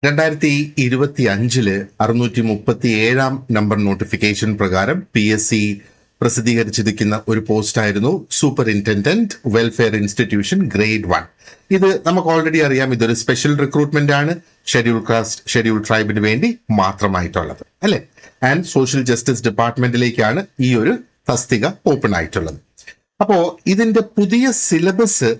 2025 637 number notification പ്രകാരം PSC പ്രസിദ്ധീകരിച്ചിരിക്കുന്ന ഒരു പോസ്റ്റായിരുന്നു superintendent welfare institution grade 1. ഇത് നമുക്ക് ഓൾറെഡി അറിയാം, ഇതൊരു സ്പെഷ്യൽ റിക്രൂട്ട്മെന്റ് ആണ്, ഷെഡ്യൂൾ കാസ്റ്റ് ഷെഡ്യൂൾ ട്രൈബിന് വേണ്ടി മാത്രമായിട്ടുള്ളത് അല്ലെ. ആൻഡ് സോഷ്യൽ ജസ്റ്റിസ് ഡിപ്പാർട്ട്മെന്റിലേക്കാണ് ഈ ഒരു തസ്തിക ഓപ്പൺ ആയിട്ടുള്ളത്. അപ്പോ ഇതിന്റെ പുതിയ സിലബസ്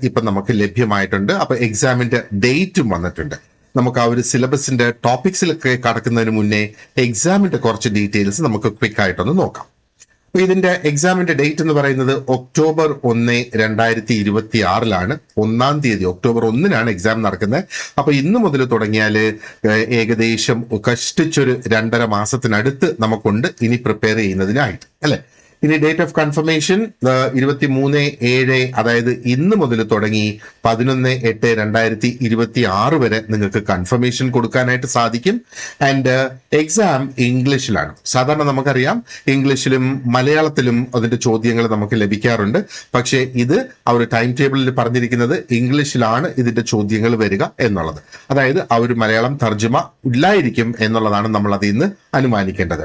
ഇപ്പൊ നമുക്ക് ലഭ്യമായിട്ടുണ്ട്. അപ്പൊ എക്സാമിന്റെ ഡേറ്റും വന്നിട്ടുണ്ട്. നമുക്ക് ആ ഒരു സിലബസിന്റെ ടോപ്പിക്സിലൊക്കെ കടക്കുന്നതിന് മുന്നേ എക്സാമിന്റെ കുറച്ച് ഡീറ്റെയിൽസ് നമുക്ക് ക്വിക്ക് ആയിട്ടൊന്ന് നോക്കാം. അപ്പൊ ഇതിന്റെ എക്സാമിന്റെ ഡേറ്റ് എന്ന് പറയുന്നത് ഒക്ടോബർ 1, 2026 1-ാം തീയതി ഒക്ടോബർ 1-നാണ് എക്സാം നടക്കുന്നത്. അപ്പൊ ഇന്ന് മുതൽ തുടങ്ങിയാൽ ഏകദേശം കഷ്ടിച്ചൊരു 2.5 മാസത്തിനടുത്ത് നമുക്കുണ്ട് ഇനി പ്രിപ്പയർ ചെയ്യുന്നതിനായിട്ട് അല്ലെ. ഇനി ഡേറ്റ് ഓഫ് കൺഫർമേഷൻ 23/7, അതായത് ഇന്ന് മുതൽ തുടങ്ങി 11/8/2026 വരെ നിങ്ങൾക്ക് കൺഫർമേഷൻ കൊടുക്കാനായിട്ട് സാധിക്കും. ആൻഡ് എക്സാം ഇംഗ്ലീഷിലാണ്. സാധാരണ നമുക്കറിയാം ഇംഗ്ലീഷിലും മലയാളത്തിലും അതിന്റെ ചോദ്യങ്ങൾ നമുക്ക് ലഭിക്കാറുണ്ട്. പക്ഷേ ഇത് ആ ഒരു ടൈം ടേബിളിൽ പറഞ്ഞിരിക്കുന്നത് ഇംഗ്ലീഷിലാണ് ഇതിന്റെ ചോദ്യങ്ങൾ വരിക എന്നുള്ളത്. അതായത് ആ ഒരു മലയാളം തർജ്ജമ ഇല്ലായിരിക്കും എന്നുള്ളതാണ് നമ്മൾ അതിൽ നിന്ന് അനുമാനിക്കേണ്ടത്.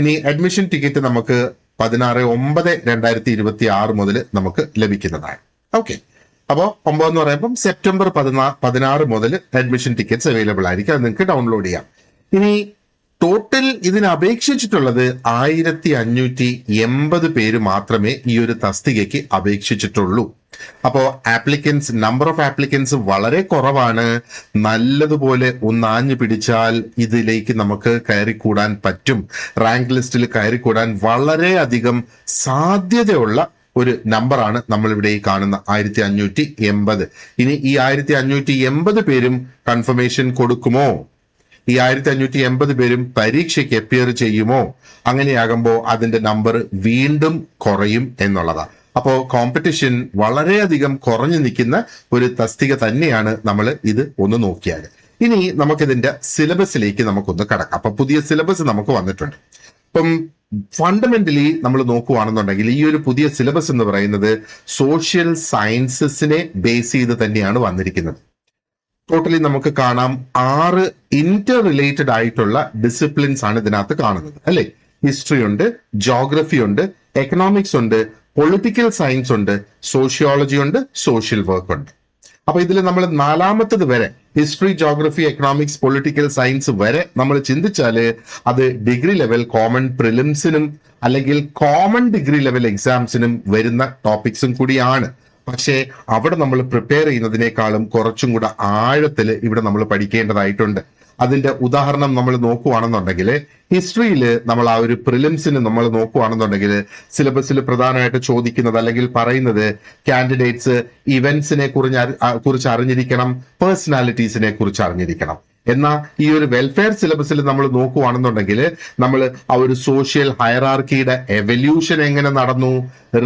ഇനി അഡ്മിഷൻ ടിക്കറ്റ് നമുക്ക് 16/9/2026 മുതൽ നമുക്ക് ലഭിക്കുന്നതാണ്. ഓക്കെ, അപ്പോൾ 9 എന്ന് പറയുമ്പോൾ സെപ്റ്റംബർ 16 മുതൽ അഡ്മിഷൻ ടിക്കറ്റ്സ് അവൈലബിൾ ആയിരിക്കും. അത് നിങ്ങൾക്ക് ഡൗൺലോഡ് ചെയ്യാം. ഇനി ടോട്ടൽ ഇതിന് അപേക്ഷിച്ചിട്ടുള്ളത് 1580 പേര് മാത്രമേ ഈ ഒരു തസ്തികയ്ക്ക് അപേക്ഷിച്ചിട്ടുള്ളൂ. അപ്പോ നമ്പർ ഓഫ് ആപ്ലിക്കൻസ് വളരെ കുറവാണ്. നല്ലതുപോലെ ഒന്നാഞ്ഞു പിടിച്ചാൽ ഇതിലേക്ക് നമുക്ക് കയറിക്കൂടാൻ പറ്റും. റാങ്ക് ലിസ്റ്റിൽ കയറിക്കൂടാൻ വളരെയധികം സാധ്യതയുള്ള ഒരു നമ്പറാണ് നമ്മളിവിടെ ഈ കാണുന്ന 1580. ഇനി ഈ 1580 പേരും കൺഫർമേഷൻ കൊടുക്കുമോ? ഈ 1580 പേരും പരീക്ഷയ്ക്ക് അപ്പിയർ ചെയ്യുമോ? അങ്ങനെയാകുമ്പോൾ അതിന്റെ നമ്പർ വീണ്ടും കുറയും എന്നുള്ളതാണ്. അപ്പോൾ കോമ്പറ്റീഷൻ വളരെയധികം കുറഞ്ഞു നിൽക്കുന്ന ഒരു തസ്തിക തന്നെയാണ് നമ്മൾ ഇത് ഒന്ന് നോക്കിയാൽ. ഇനി നമുക്കിതിന്റെ സിലബസിലേക്ക് നമുക്കൊന്ന് കടക്കാം. അപ്പൊ പുതിയ സിലബസ് നമുക്ക് വന്നിട്ടുണ്ട്. ഇപ്പം ഫണ്ടമെന്റലി നമ്മൾ നോക്കുകയാണെന്നുണ്ടെങ്കിൽ ഈ ഒരു പുതിയ സിലബസ് എന്ന് പറയുന്നത് സോഷ്യൽ സയൻസസിനെ ബേസ് ചെയ്ത് തന്നെയാണ് വന്നിരിക്കുന്നത്. ടോട്ടലി നമുക്ക് കാണാം 6 ഇന്റർ റിലേറ്റഡ് ആയിട്ടുള്ള ഡിസിപ്ലിൻസ് ആണ് ഇതിനകത്ത് കാണുന്നത് അല്ലെ. ഹിസ്റ്ററി ഉണ്ട്, ജോഗ്രഫി ഉണ്ട്, എക്കണോമിക്സ് ഉണ്ട്, പൊളിറ്റിക്കൽ സയൻസ് ഉണ്ട്, സോഷ്യോളജി ഉണ്ട്, സോഷ്യൽ വർക്ക് ഉണ്ട്. അപ്പൊ ഇതിൽ നമ്മൾ 4ാമത്തത് വരെ history, geography, economics, political science വരെ നമ്മൾ ചിന്തിച്ചാല് അത് ഡിഗ്രി ലെവൽ കോമൺ പ്രിലിംസിനും അല്ലെങ്കിൽ കോമൺ ഡിഗ്രി ലെവൽ എക്സാംസിനും വരുന്ന ടോപ്പിക്സും കൂടിയാണ്. പക്ഷേ അവിടെ നമ്മൾ പ്രിപ്പയർ ചെയ്യുന്നതിനേക്കാളും കുറച്ചും കൂടെ ആഴത്തിൽ ഇവിടെ നമ്മൾ പഠിക്കേണ്ടതായിട്ടുണ്ട്. അതിന്റെ ഉദാഹരണം നമ്മൾ നോക്കുകയാണെന്നുണ്ടെങ്കിൽ ഹിസ്റ്ററിയിൽ നമ്മൾ ആ ഒരു പ്രിലിംസിന് നമ്മൾ നോക്കുകയാണെന്നുണ്ടെങ്കിൽ സിലബസിൽ പ്രധാനമായിട്ട് ചോദിക്കുന്നത് അല്ലെങ്കിൽ പറയുന്നത് കാൻഡിഡേറ്റ്സ് ഇവന്റ്സിനെ കുറിച്ച് അറിഞ്ഞിരിക്കണം, പേഴ്സണാലിറ്റീസിനെ കുറിച്ച് അറിഞ്ഞിരിക്കണം. എന്നാൽ ഈ ഒരു വെൽഫെയർ സിലബസിൽ നമ്മൾ നോക്കുകയാണെന്നുണ്ടെങ്കിൽ നമ്മൾ ആ ഒരു സോഷ്യൽ ഹയറാർക്കിയുടെ എവല്യൂഷൻ എങ്ങനെ നടന്നു,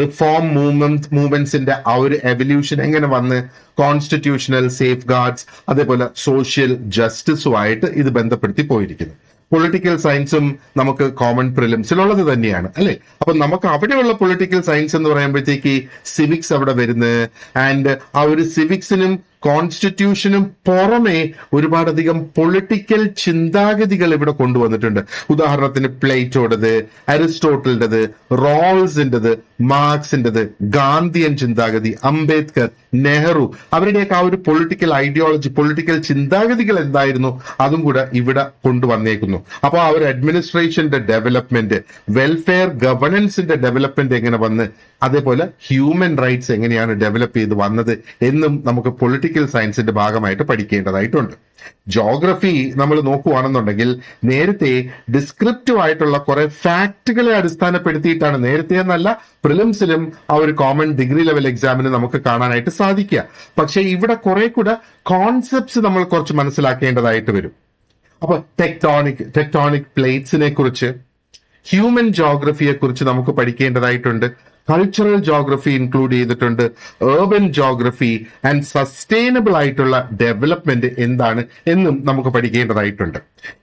റിഫോം മൂവ്മെന്റ്സിന്റെ ആ ഒരു എവല്യൂഷൻ എങ്ങനെ വന്ന്, കോൺസ്റ്റിറ്റ്യൂഷണൽ സേഫ് ഗാർഡ്സ്, അതേപോലെ സോഷ്യൽ ജസ്റ്റിസുമായിട്ട് ഇത് ബന്ധപ്പെടുത്തി പോയിരിക്കുന്നു. പൊളിറ്റിക്കൽ സയൻസും നമുക്ക് കോമൺ പ്രിലിംസിലുള്ളത് തന്നെയാണ് അല്ലെ. അപ്പൊ നമുക്ക് അവിടെയുള്ള പൊളിറ്റിക്കൽ സയൻസ് എന്ന് പറയുമ്പോഴത്തേക്ക് സിവിക്സ് അവിടെ വരുന്നത്. ആൻഡ് ആ ഒരു സിവിക്സിനും കോൺസ്റ്റിറ്റ്യൂഷനും പുറമെ ഒരുപാടധികം പൊളിറ്റിക്കൽ ചിന്താഗതികൾ ഇവിടെ കൊണ്ടുവന്നിട്ടുണ്ട്. ഉദാഹരണത്തിന് പ്ലേറ്റോടേത്, അരിസ്റ്റോട്ടലിൻ്റെത്, റോൾസിൻ്റെത്, മാർക്സിൻ്റെത്, ഗാന്ധിയൻ ചിന്താഗതി, അംബേദ്കർ, നെഹ്റു, അവരുടെയൊക്കെ ആ ഒരു പൊളിറ്റിക്കൽ ഐഡിയോളജി, പൊളിറ്റിക്കൽ ചിന്താഗതികൾ എന്തായിരുന്നു അതും കൂടെ ഇവിടെ കൊണ്ടുവന്നേക്കുന്നു. അപ്പോൾ ആ ഒരു അഡ്മിനിസ്ട്രേഷന്റെ ഡെവലപ്മെന്റ്, വെൽഫെയർ ഗവർണൻസിന്റെ ഡെവലപ്മെന്റ് എങ്ങനെ വന്ന്, അതേപോലെ ഹ്യൂമൻ റൈറ്റ്സ് എങ്ങനെയാണ് ഡെവലപ്പ് ചെയ്ത് വന്നത് എന്നും നമുക്ക് പൊളിറ്റിക്കൽ സയൻസിന്റെ ഭാഗമായിട്ട് പഠിക്കേണ്ടതായിട്ടുണ്ട്. ജോഗ്രഫി നമ്മൾ നോക്കുകയാണെന്നുണ്ടെങ്കിൽ നേരത്തെ ഡിസ്ക്രിപ്റ്റീവ് ആയിട്ടുള്ള കുറെ ഫാക്ടുകളെ അടിസ്ഥാനപ്പെടുത്തിയിട്ടാണ്, നേരത്തെ എന്നല്ല പ്രിലിംസിലും ആ ഒരു കോമൺ ഡിഗ്രി ലെവൽ എക്സാമിന് നമുക്ക് കാണാനായിട്ട് സാധിക്കുക. പക്ഷെ ഇവിടെ കുറെ കൂടെ കോൺസെപ്റ്റ്സ് നമ്മൾ കുറച്ച് മനസ്സിലാക്കേണ്ടതായിട്ട് വരും. അപ്പൊ ടെക്ടോണിക് പ്ലേറ്റ്സിനെ കുറിച്ച്, ഹ്യൂമൻ ജോഗ്രഫിയെ കുറിച്ച് നമുക്ക് പഠിക്കേണ്ടതായിട്ടുണ്ട്. കൾച്ചറൽ ജോഗ്രഫി ഇൻക്ലൂഡ് ചെയ്തിട്ടുണ്ട്, ഏർബൻ ജോഗ്രഫി ആൻഡ് സസ്റ്റൈനബിൾ ആയിട്ടുള്ള ഡെവലപ്മെന്റ് എന്താണ് എന്നും നമുക്ക് പഠിക്കേണ്ടതായിട്ടുണ്ട്.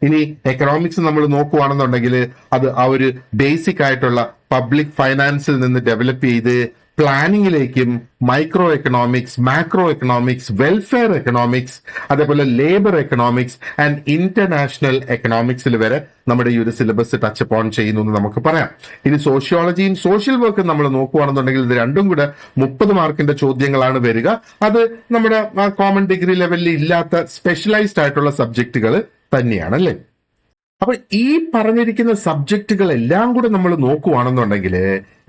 ഇനി എക്കണോമിക്സ് നമ്മൾ നോക്കുകയാണെന്നുണ്ടെങ്കിൽ അത് ആ ഒരു ബേസിക് ആയിട്ടുള്ള പബ്ലിക് ഫൈനാൻസിൽ നിന്ന് ഡെവലപ്പ് ചെയ്ത് പ്ലാനിങ്ങിലേക്കും micro economics, macro economics, welfare economics, അതേപോലെ ലേബർ എക്കണോമിക്സ് ആൻഡ് ഇന്റർനാഷണൽ എക്കണോമിക്സിൽ വരെ നമ്മുടെ ഈ ഒരു സിലബസ് ടച്ച് അപ്പോൺ ചെയ്യുന്നു എന്ന് നമുക്ക് പറയാം. ഇനി സോഷ്യോളജിയും സോഷ്യൽ വർക്കും നമ്മൾ നോക്കുകയാണെന്നുണ്ടെങ്കിൽ ഇത് രണ്ടും കൂടെ 30 മാർക്കിന്റെ ചോദ്യങ്ങളാണ് വരിക. അത് നമ്മുടെ കോമൺ ഡിഗ്രി ലെവലിൽ ഇല്ലാത്ത സ്പെഷ്യലൈസ്ഡ് ആയിട്ടുള്ള സബ്ജക്റ്റുകൾ തന്നെയാണ്, അല്ലേ? അപ്പൊ ഈ പറഞ്ഞിരിക്കുന്ന സബ്ജക്റ്റുകൾ എല്ലാം കൂടെ നമ്മൾ നോക്കുകയാണെന്നുണ്ടെങ്കിൽ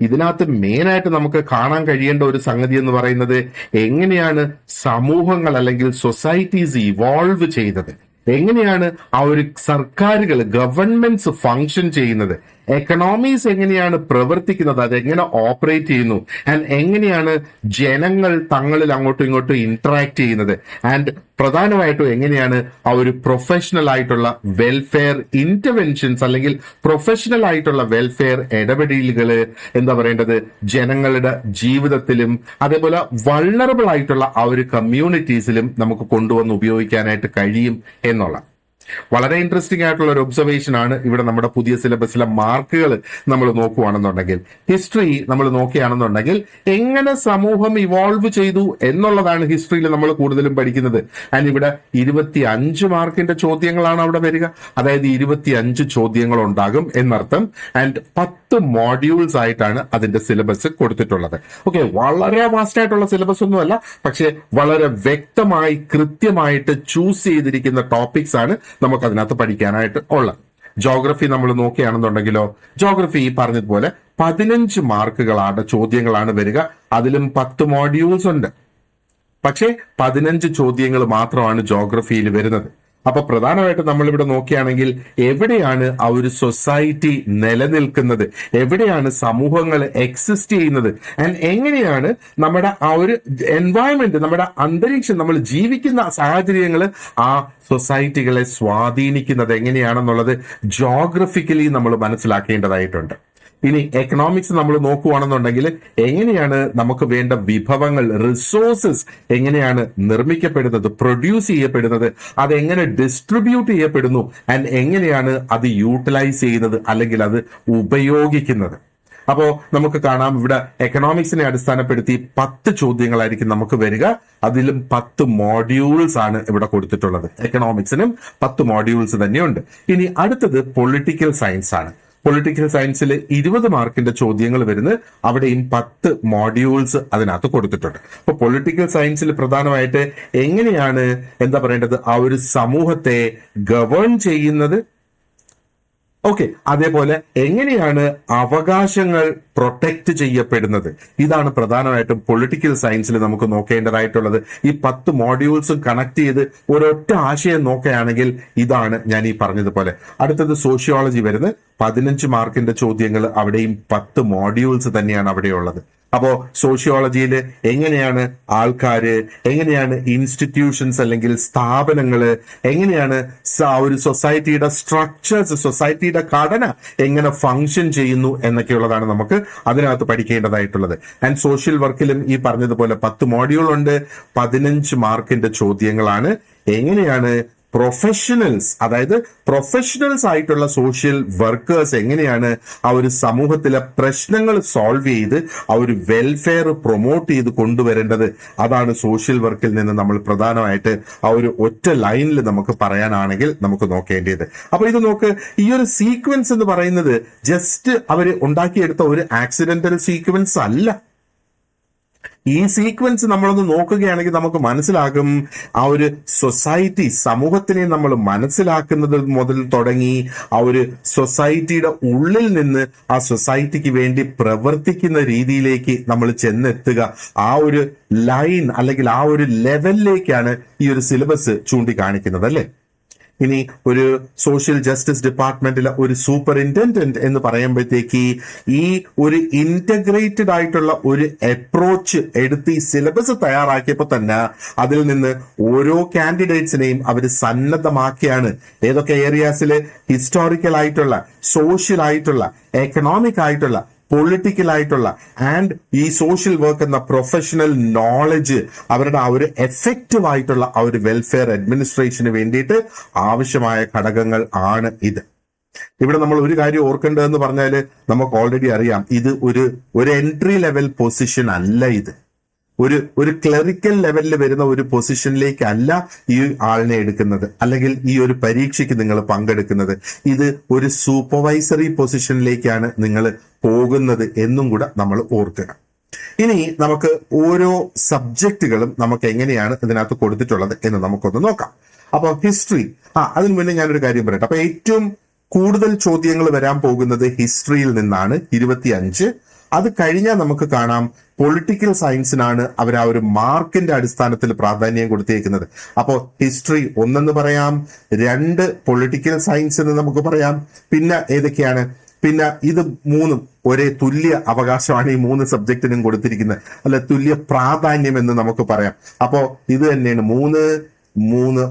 ഇതിനകത്ത് മെയിനായിട്ട് നമുക്ക് കാണാൻ കഴിയേണ്ട ഒരു സംഗതി എന്ന് പറയുന്നത് എങ്ങനെയാണ് സമൂഹങ്ങൾ അല്ലെങ്കിൽ സൊസൈറ്റീസ് ഇവോൾവ് ചെയ്തത്, എങ്ങനെയാണ് ആ ഒരു സർക്കാരുകൾ, ഗവൺമെന്റ്സ് ഫങ്ഷൻ ചെയ്യുന്നത്, എക്കണോമീസ് എങ്ങനെയാണ് പ്രവർത്തിക്കുന്നത്, അതെങ്ങനെ ഓപ്പറേറ്റ് ചെയ്യുന്നു, ആൻഡ് എങ്ങനെയാണ് ജനങ്ങൾ തങ്ങളിൽ അങ്ങോട്ടും ഇങ്ങോട്ടും ഇന്ററാക്ട് ചെയ്യുന്നത്, ആൻഡ് പ്രധാനമായിട്ടും എങ്ങനെയാണ് ആ ഒരു പ്രൊഫഷണൽ ആയിട്ടുള്ള വെൽഫെയർ ഇന്റർവെൻഷൻസ് അല്ലെങ്കിൽ പ്രൊഫഷണൽ ആയിട്ടുള്ള വെൽഫെയർ ഇടപെടലുകൾ എന്താ പറയേണ്ടത് ജനങ്ങളുടെ ജീവിതത്തിലും അതേപോലെ വൾണറബിൾ ആയിട്ടുള്ള ആ ഒരു കമ്മ്യൂണിറ്റീസിലും നമുക്ക് കൊണ്ടുവന്ന് ഉപയോഗിക്കാനായിട്ട് കഴിയും എന്നുള്ള വളരെ ഇൻട്രസ്റ്റിംഗ് ആയിട്ടുള്ള ഒരു ഒബ്സർവേഷൻ ആണ് ഇവിടെ നമ്മുടെ പുതിയ സിലബസിലെ മാർക്കുകൾ നമ്മൾ നോക്കുകയാണെന്നുണ്ടെങ്കിൽ. ഹിസ്റ്ററി നമ്മൾ നോക്കുകയാണെന്നുണ്ടെങ്കിൽ എങ്ങനെ സമൂഹം ഇവോൾവ് ചെയ്തു എന്നുള്ളതാണ് ഹിസ്റ്ററിയിൽ നമ്മൾ കൂടുതലും പഠിക്കുന്നത്. ആൻഡ് ഇവിടെ 25 മാർക്കിന്റെ ചോദ്യങ്ങളാണ് അവിടെ വരിക. അതായത് 25 ചോദ്യങ്ങൾ ഉണ്ടാകും എന്നർത്ഥം. ആൻഡ് 10 മോഡ്യൂൾസ് ആയിട്ടാണ് അതിന്റെ സിലബസ് കൊടുത്തിട്ടുള്ളത്. ഓക്കെ, വളരെ വാസ്റ്റ് ആയിട്ടുള്ള സിലബസ് ഒന്നുമല്ല, പക്ഷെ വളരെ വ്യക്തമായി കൃത്യമായിട്ട് ചൂസ് ചെയ്തിരിക്കുന്ന ടോപ്പിക്സ് ആണ് നമുക്ക് അതിനകത്ത് പഠിക്കാനായിട്ട് ഉള്ളത്. ജോഗ്രഫി നമ്മൾ നോക്കുകയാണെന്നുണ്ടെങ്കിലോ, ജോഗ്രഫി ഈ പറഞ്ഞതുപോലെ 15 മാർക്കുകളാണ് ചോദ്യങ്ങളാണ് വരിക. അതിലും 10 മോഡ്യൂൾസ് ഉണ്ട്. പക്ഷേ 15 ചോദ്യങ്ങൾ മാത്രമാണ് ജോഗ്രഫിയിൽ വരുന്നത്. അപ്പൊ പ്രധാനമായിട്ട് നമ്മളിവിടെ നോക്കുകയാണെങ്കിൽ എവിടെയാണ് ആ ഒരു സൊസൈറ്റി നിലനിൽക്കുന്നത്, എവിടെയാണ് സമൂഹങ്ങൾ എക്സിസ്റ്റ് ചെയ്യുന്നത്, ആൻഡ് എങ്ങനെയാണ് നമ്മുടെ ആ ഒരു എൻവയൺമെന്റ്, നമ്മുടെ അന്തരീക്ഷം, നമ്മൾ ജീവിക്കുന്ന സാഹചര്യങ്ങൾ ആ സൊസൈറ്റികളെ സ്വാധീനിക്കുന്നത് എങ്ങനെയാണെന്നുള്ളത് ജോഗ്രഫിക്കലി നമ്മൾ മനസ്സിലാക്കേണ്ടതായിട്ടുണ്ട്. ഇനി എക്കണോമിക്സ് നമ്മൾ നോക്കുകയാണെന്നുണ്ടെങ്കിൽ എങ്ങനെയാണ് നമുക്ക് വേണ്ട വിഭവങ്ങൾ, റിസോഴ്സസ് എങ്ങനെയാണ് നിർമ്മിക്കപ്പെടുന്നത്, പ്രൊഡ്യൂസ് ചെയ്യപ്പെടുന്നത്, അതെങ്ങനെ ഡിസ്ട്രിബ്യൂട്ട് ചെയ്യപ്പെടുന്നു, ആൻഡ് എങ്ങനെയാണ് അത് യൂട്ടിലൈസ് ചെയ്യുന്നത് അല്ലെങ്കിൽ അത് ഉപയോഗിക്കുന്നത്. അപ്പോ നമുക്ക് കാണാം ഇവിടെ എക്കണോമിക്സിനെ അടിസ്ഥാനപ്പെടുത്തി 10 ചോദ്യങ്ങളായിരിക്കും നമുക്ക് വരിക. അതിലും 10 മോഡ്യൂൾസ് ആണ് ഇവിടെ കൊടുത്തിട്ടുള്ളത്. എക്കണോമിക്സിനും 10 മോഡ്യൂൾസ് തന്നെയുണ്ട്. ഇനി അടുത്തത് പൊളിറ്റിക്കൽ സയൻസ് ആണ്. പൊളിറ്റിക്കൽ സയൻസിൽ 20 മാർക്കിന്റെ ചോദ്യങ്ങൾ വരുന്നത്, അവിടെയും 10 മോഡ്യൂൾസ് അതിനകത്ത് കൊടുത്തിട്ടുണ്ട്. അപ്പൊ പൊളിറ്റിക്കൽ സയൻസിൽ പ്രധാനമായിട്ട് എങ്ങനെയാണ് എന്താ പറയേണ്ടത് ആ ഒരു സമൂഹത്തെ ഗവേൺ ചെയ്യുന്നത്, ഓക്കെ, അതേപോലെ എങ്ങനെയാണ് അവകാശങ്ങൾ പ്രൊട്ടക്ട് ചെയ്യപ്പെടുന്നത്, ഇതാണ് പ്രധാനമായിട്ടും പൊളിറ്റിക്കൽ സയൻസിൽ നമുക്ക് നോക്കേണ്ടതായിട്ടുള്ളത്. ഈ 10 മോഡ്യൂൾസും കണക്ട് ചെയ്ത് ഒരൊറ്റ ആശയം നോക്കുകയാണെങ്കിൽ ഇതാണ് ഞാൻ ഈ പറഞ്ഞതുപോലെ. അടുത്തത് സോഷ്യോളജി വരുന്നത് 15 മാർക്കിന്റെ ചോദ്യങ്ങൾ, അവിടെയും 10 മോഡ്യൂൾസ് തന്നെയാണ് അവിടെയുള്ളത്. അപ്പോ സോഷ്യോളജിയിൽ എങ്ങനെയാണ് ആൾക്കാര്, എങ്ങനെയാണ് ഇൻസ്റ്റിറ്റ്യൂഷൻസ് അല്ലെങ്കിൽ സ്ഥാപനങ്ങള്, എങ്ങനെയാണ് ഒരു സൊസൈറ്റിയുടെ സ്ട്രക്ചേഴ്സ്, സൊസൈറ്റിയുടെ ഘടന എങ്ങനെ ഫങ്ഷൻ ചെയ്യുന്നു എന്നൊക്കെയുള്ളതാണ് നമുക്ക് അതിനകത്ത് പഠിക്കേണ്ടതായിട്ടുള്ളത്. ആൻഡ് സോഷ്യൽ വർക്കിലും ഈ പറഞ്ഞതുപോലെ 10 മോഡ്യൂൾ ഉണ്ട്, 15 മാർക്കിന്റെ ചോദ്യങ്ങളാണ്. എങ്ങനെയാണ് പ്രൊഫഷണൽസ്, അതായത് പ്രൊഫഷണൽസ് ആയിട്ടുള്ള സോഷ്യൽ വർക്കേഴ്സ് എങ്ങനെയാണ് ആ ഒരു സമൂഹത്തിലെ പ്രശ്നങ്ങൾ സോൾവ് ചെയ്ത് ആ ഒരു വെൽഫെയർ പ്രൊമോട്ട് ചെയ്ത് കൊണ്ടുവരേണ്ടത്, അതാണ് സോഷ്യൽ വർക്കിൽ നിന്ന് നമ്മൾ പ്രധാനമായിട്ട് ആ ഒരു ഒറ്റ ലൈനിൽ നമുക്ക് പറയാനാണെങ്കിൽ നമുക്ക് നോക്കേണ്ടത്. അപ്പൊ ഇത് നോക്ക്, ഈ ഒരു സീക്വൻസ് എന്ന് പറയുന്നത് ജസ്റ്റ് അവര് ഉണ്ടാക്കിയെടുത്ത ഒരു ആക്സിഡന്റൽ സീക്വൻസ് അല്ല. ഈ സീക്വൻസ് നമ്മളൊന്ന് നോക്കുകയാണെങ്കിൽ നമുക്ക് മനസ്സിലാകും ആ ഒരു സൊസൈറ്റി, സമൂഹത്തിനെ നമ്മൾ മനസ്സിലാക്കുന്നത് മുതൽ തുടങ്ങി ആ ഒരു സൊസൈറ്റിയുടെ ഉള്ളിൽ നിന്ന് ആ സൊസൈറ്റിക്ക് വേണ്ടി പ്രവർത്തിക്കുന്ന രീതിയിലേക്ക് നമ്മൾ ചെന്നെത്തുക, ആ ഒരു ലൈൻ അല്ലെങ്കിൽ ആ ഒരു ലെവലിലേക്കാണ് ഈ ഒരു സിലബസ് ചൂണ്ടിക്കാണിക്കുന്നത്, അല്ലേ? ഇനി ഒരു സോഷ്യൽ ജസ്റ്റിസ് ഡിപ്പാർട്ട്മെന്റിലെ ഒരു സൂപ്പറിൻറ്റൻഡന്റ് എന്ന് പറയുമ്പോഴത്തേക്ക് ഈ ഒരു ഇന്റഗ്രേറ്റഡ് ആയിട്ടുള്ള ഒരു അപ്രോച്ച് എടുത്ത് ഈ സിലബസ് തയ്യാറാക്കിയപ്പോൾ തന്നെ അതിൽ നിന്ന് ഓരോ കാൻഡിഡേറ്റ്സിനെയും അവർ സന്നദ്ധമാക്കിയാണ് ഏതൊക്കെ ഏരിയാസിൽ ഹിസ്റ്റോറിക്കൽ ആയിട്ടുള്ള, സോഷ്യൽ ആയിട്ടുള്ള, എക്കണോമിക് ആയിട്ടുള്ള, പൊളിറ്റിക്കൽ ആയിട്ടുള്ള ആൻഡ് ഈ സോഷ്യൽ വർക്ക് എന്ന പ്രൊഫഷണൽ നോളജ് അവരുടെ ആ ഒരു എഫക്റ്റീവ് ആയിട്ടുള്ള ആ ഒരു വെൽഫെയർ അഡ്മിനിസ്ട്രേഷന് വേണ്ടിയിട്ട് ആവശ്യമായ ഘടകങ്ങൾ ആണ് ഇത്. ഇവിടെ നമ്മൾ ഒരു കാര്യം ഓർക്കേണ്ടതെന്ന് പറഞ്ഞാൽ നമുക്ക് ഓൾറെഡി അറിയാം, ഇത് ഒരു എൻട്രി ലെവൽ പൊസിഷൻ അല്ല. ഇത് ഒരു ക്ലറിക്കൽ ലെവലിൽ വരുന്ന ഒരു പൊസിഷനിലേക്കല്ല ഈ ആളിനെ എടുക്കുന്നത്, അല്ലെങ്കിൽ ഈ ഒരു പരീക്ഷയ്ക്ക് നിങ്ങൾ പങ്കെടുക്കുന്നത്. ഇത് ഒരു സൂപ്പർവൈസറി പൊസിഷനിലേക്കാണ് നിങ്ങൾ പോകുന്നത് എന്നും കൂടെ നമ്മൾ ഓർക്കുക. ഇനി നമുക്ക് ഓരോ സബ്ജക്റ്റുകളും നമുക്ക് എങ്ങനെയാണ് ഇതിനകത്ത് കൊടുത്തിട്ടുള്ളത് എന്ന് നമുക്കൊന്ന് നോക്കാം. അപ്പൊ ഹിസ്റ്ററി, അതിന് മുന്നേ ഞാനൊരു കാര്യം പറയട്ടെ. അപ്പൊ ഏറ്റവും കൂടുതൽ ചോദ്യങ്ങൾ വരാൻ പോകുന്നത് ഹിസ്റ്ററിയിൽ നിന്നാണ്, 25. അത് കഴിഞ്ഞാൽ നമുക്ക് കാണാം പൊളിറ്റിക്കൽ സയൻസിനാണ് അവർ ആ ഒരു മാർക്കിന്റെ അടിസ്ഥാനത്തിൽ പ്രാധാന്യം കൊടുത്തേക്കുന്നത്. അപ്പോൾ ഹിസ്റ്ററി 1 പറയാം, 2 പൊളിറ്റിക്കൽ സയൻസ് എന്ന് നമുക്ക് പറയാം. പിന്നെ ഏതൊക്കെയാണ്? പിന്നെ ഇത് 3 ഒരേ തുല്യ അവകാശമാണ് ഈ 3 സബ്ജക്റ്റിനും കൊടുത്തിരിക്കുന്നത്, അല്ല തുല്യ പ്രാധാന്യം എന്ന് നമുക്ക് പറയാം. അപ്പോ ഇത് തന്നെയാണ് 3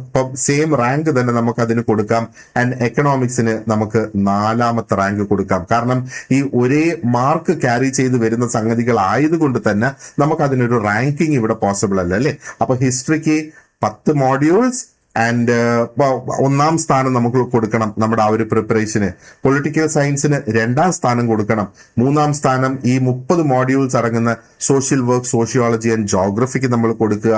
ഇപ്പം സെയിം റാങ്ക് തന്നെ നമുക്ക് അതിന് കൊടുക്കാം. ആൻഡ് എക്കണോമിക്സിന് നമുക്ക് 4ാമത്തെ റാങ്ക് കൊടുക്കാം. കാരണം ഈ ഒരേ മാർക്ക് ക്യാരി ചെയ്ത് വരുന്ന സംഗതികൾ ആയതുകൊണ്ട് തന്നെ നമുക്ക് അതിനൊരു റാങ്കിങ് ഇവിടെ പോസിബിൾ അല്ല, അല്ലേ? അപ്പൊ ഹിസ്റ്ററിക്ക് 10 മോഡ്യൂൾസ് ആൻഡ് 1ാം സ്ഥാനം നമുക്ക് കൊടുക്കണം നമ്മുടെ ആ ഒരു പ്രിപ്പറേഷന്. പൊളിറ്റിക്കൽ സയൻസിന് 2ാം സ്ഥാനം കൊടുക്കണം. 3ാം സ്ഥാനം ഈ 30 മോഡ്യൂൾസ് അടങ്ങുന്ന സോഷ്യൽ വർക്ക്, സോഷ്യോളജി ആൻഡ് ജോഗ്രഫിക്ക് നമ്മൾ കൊടുക്കുക.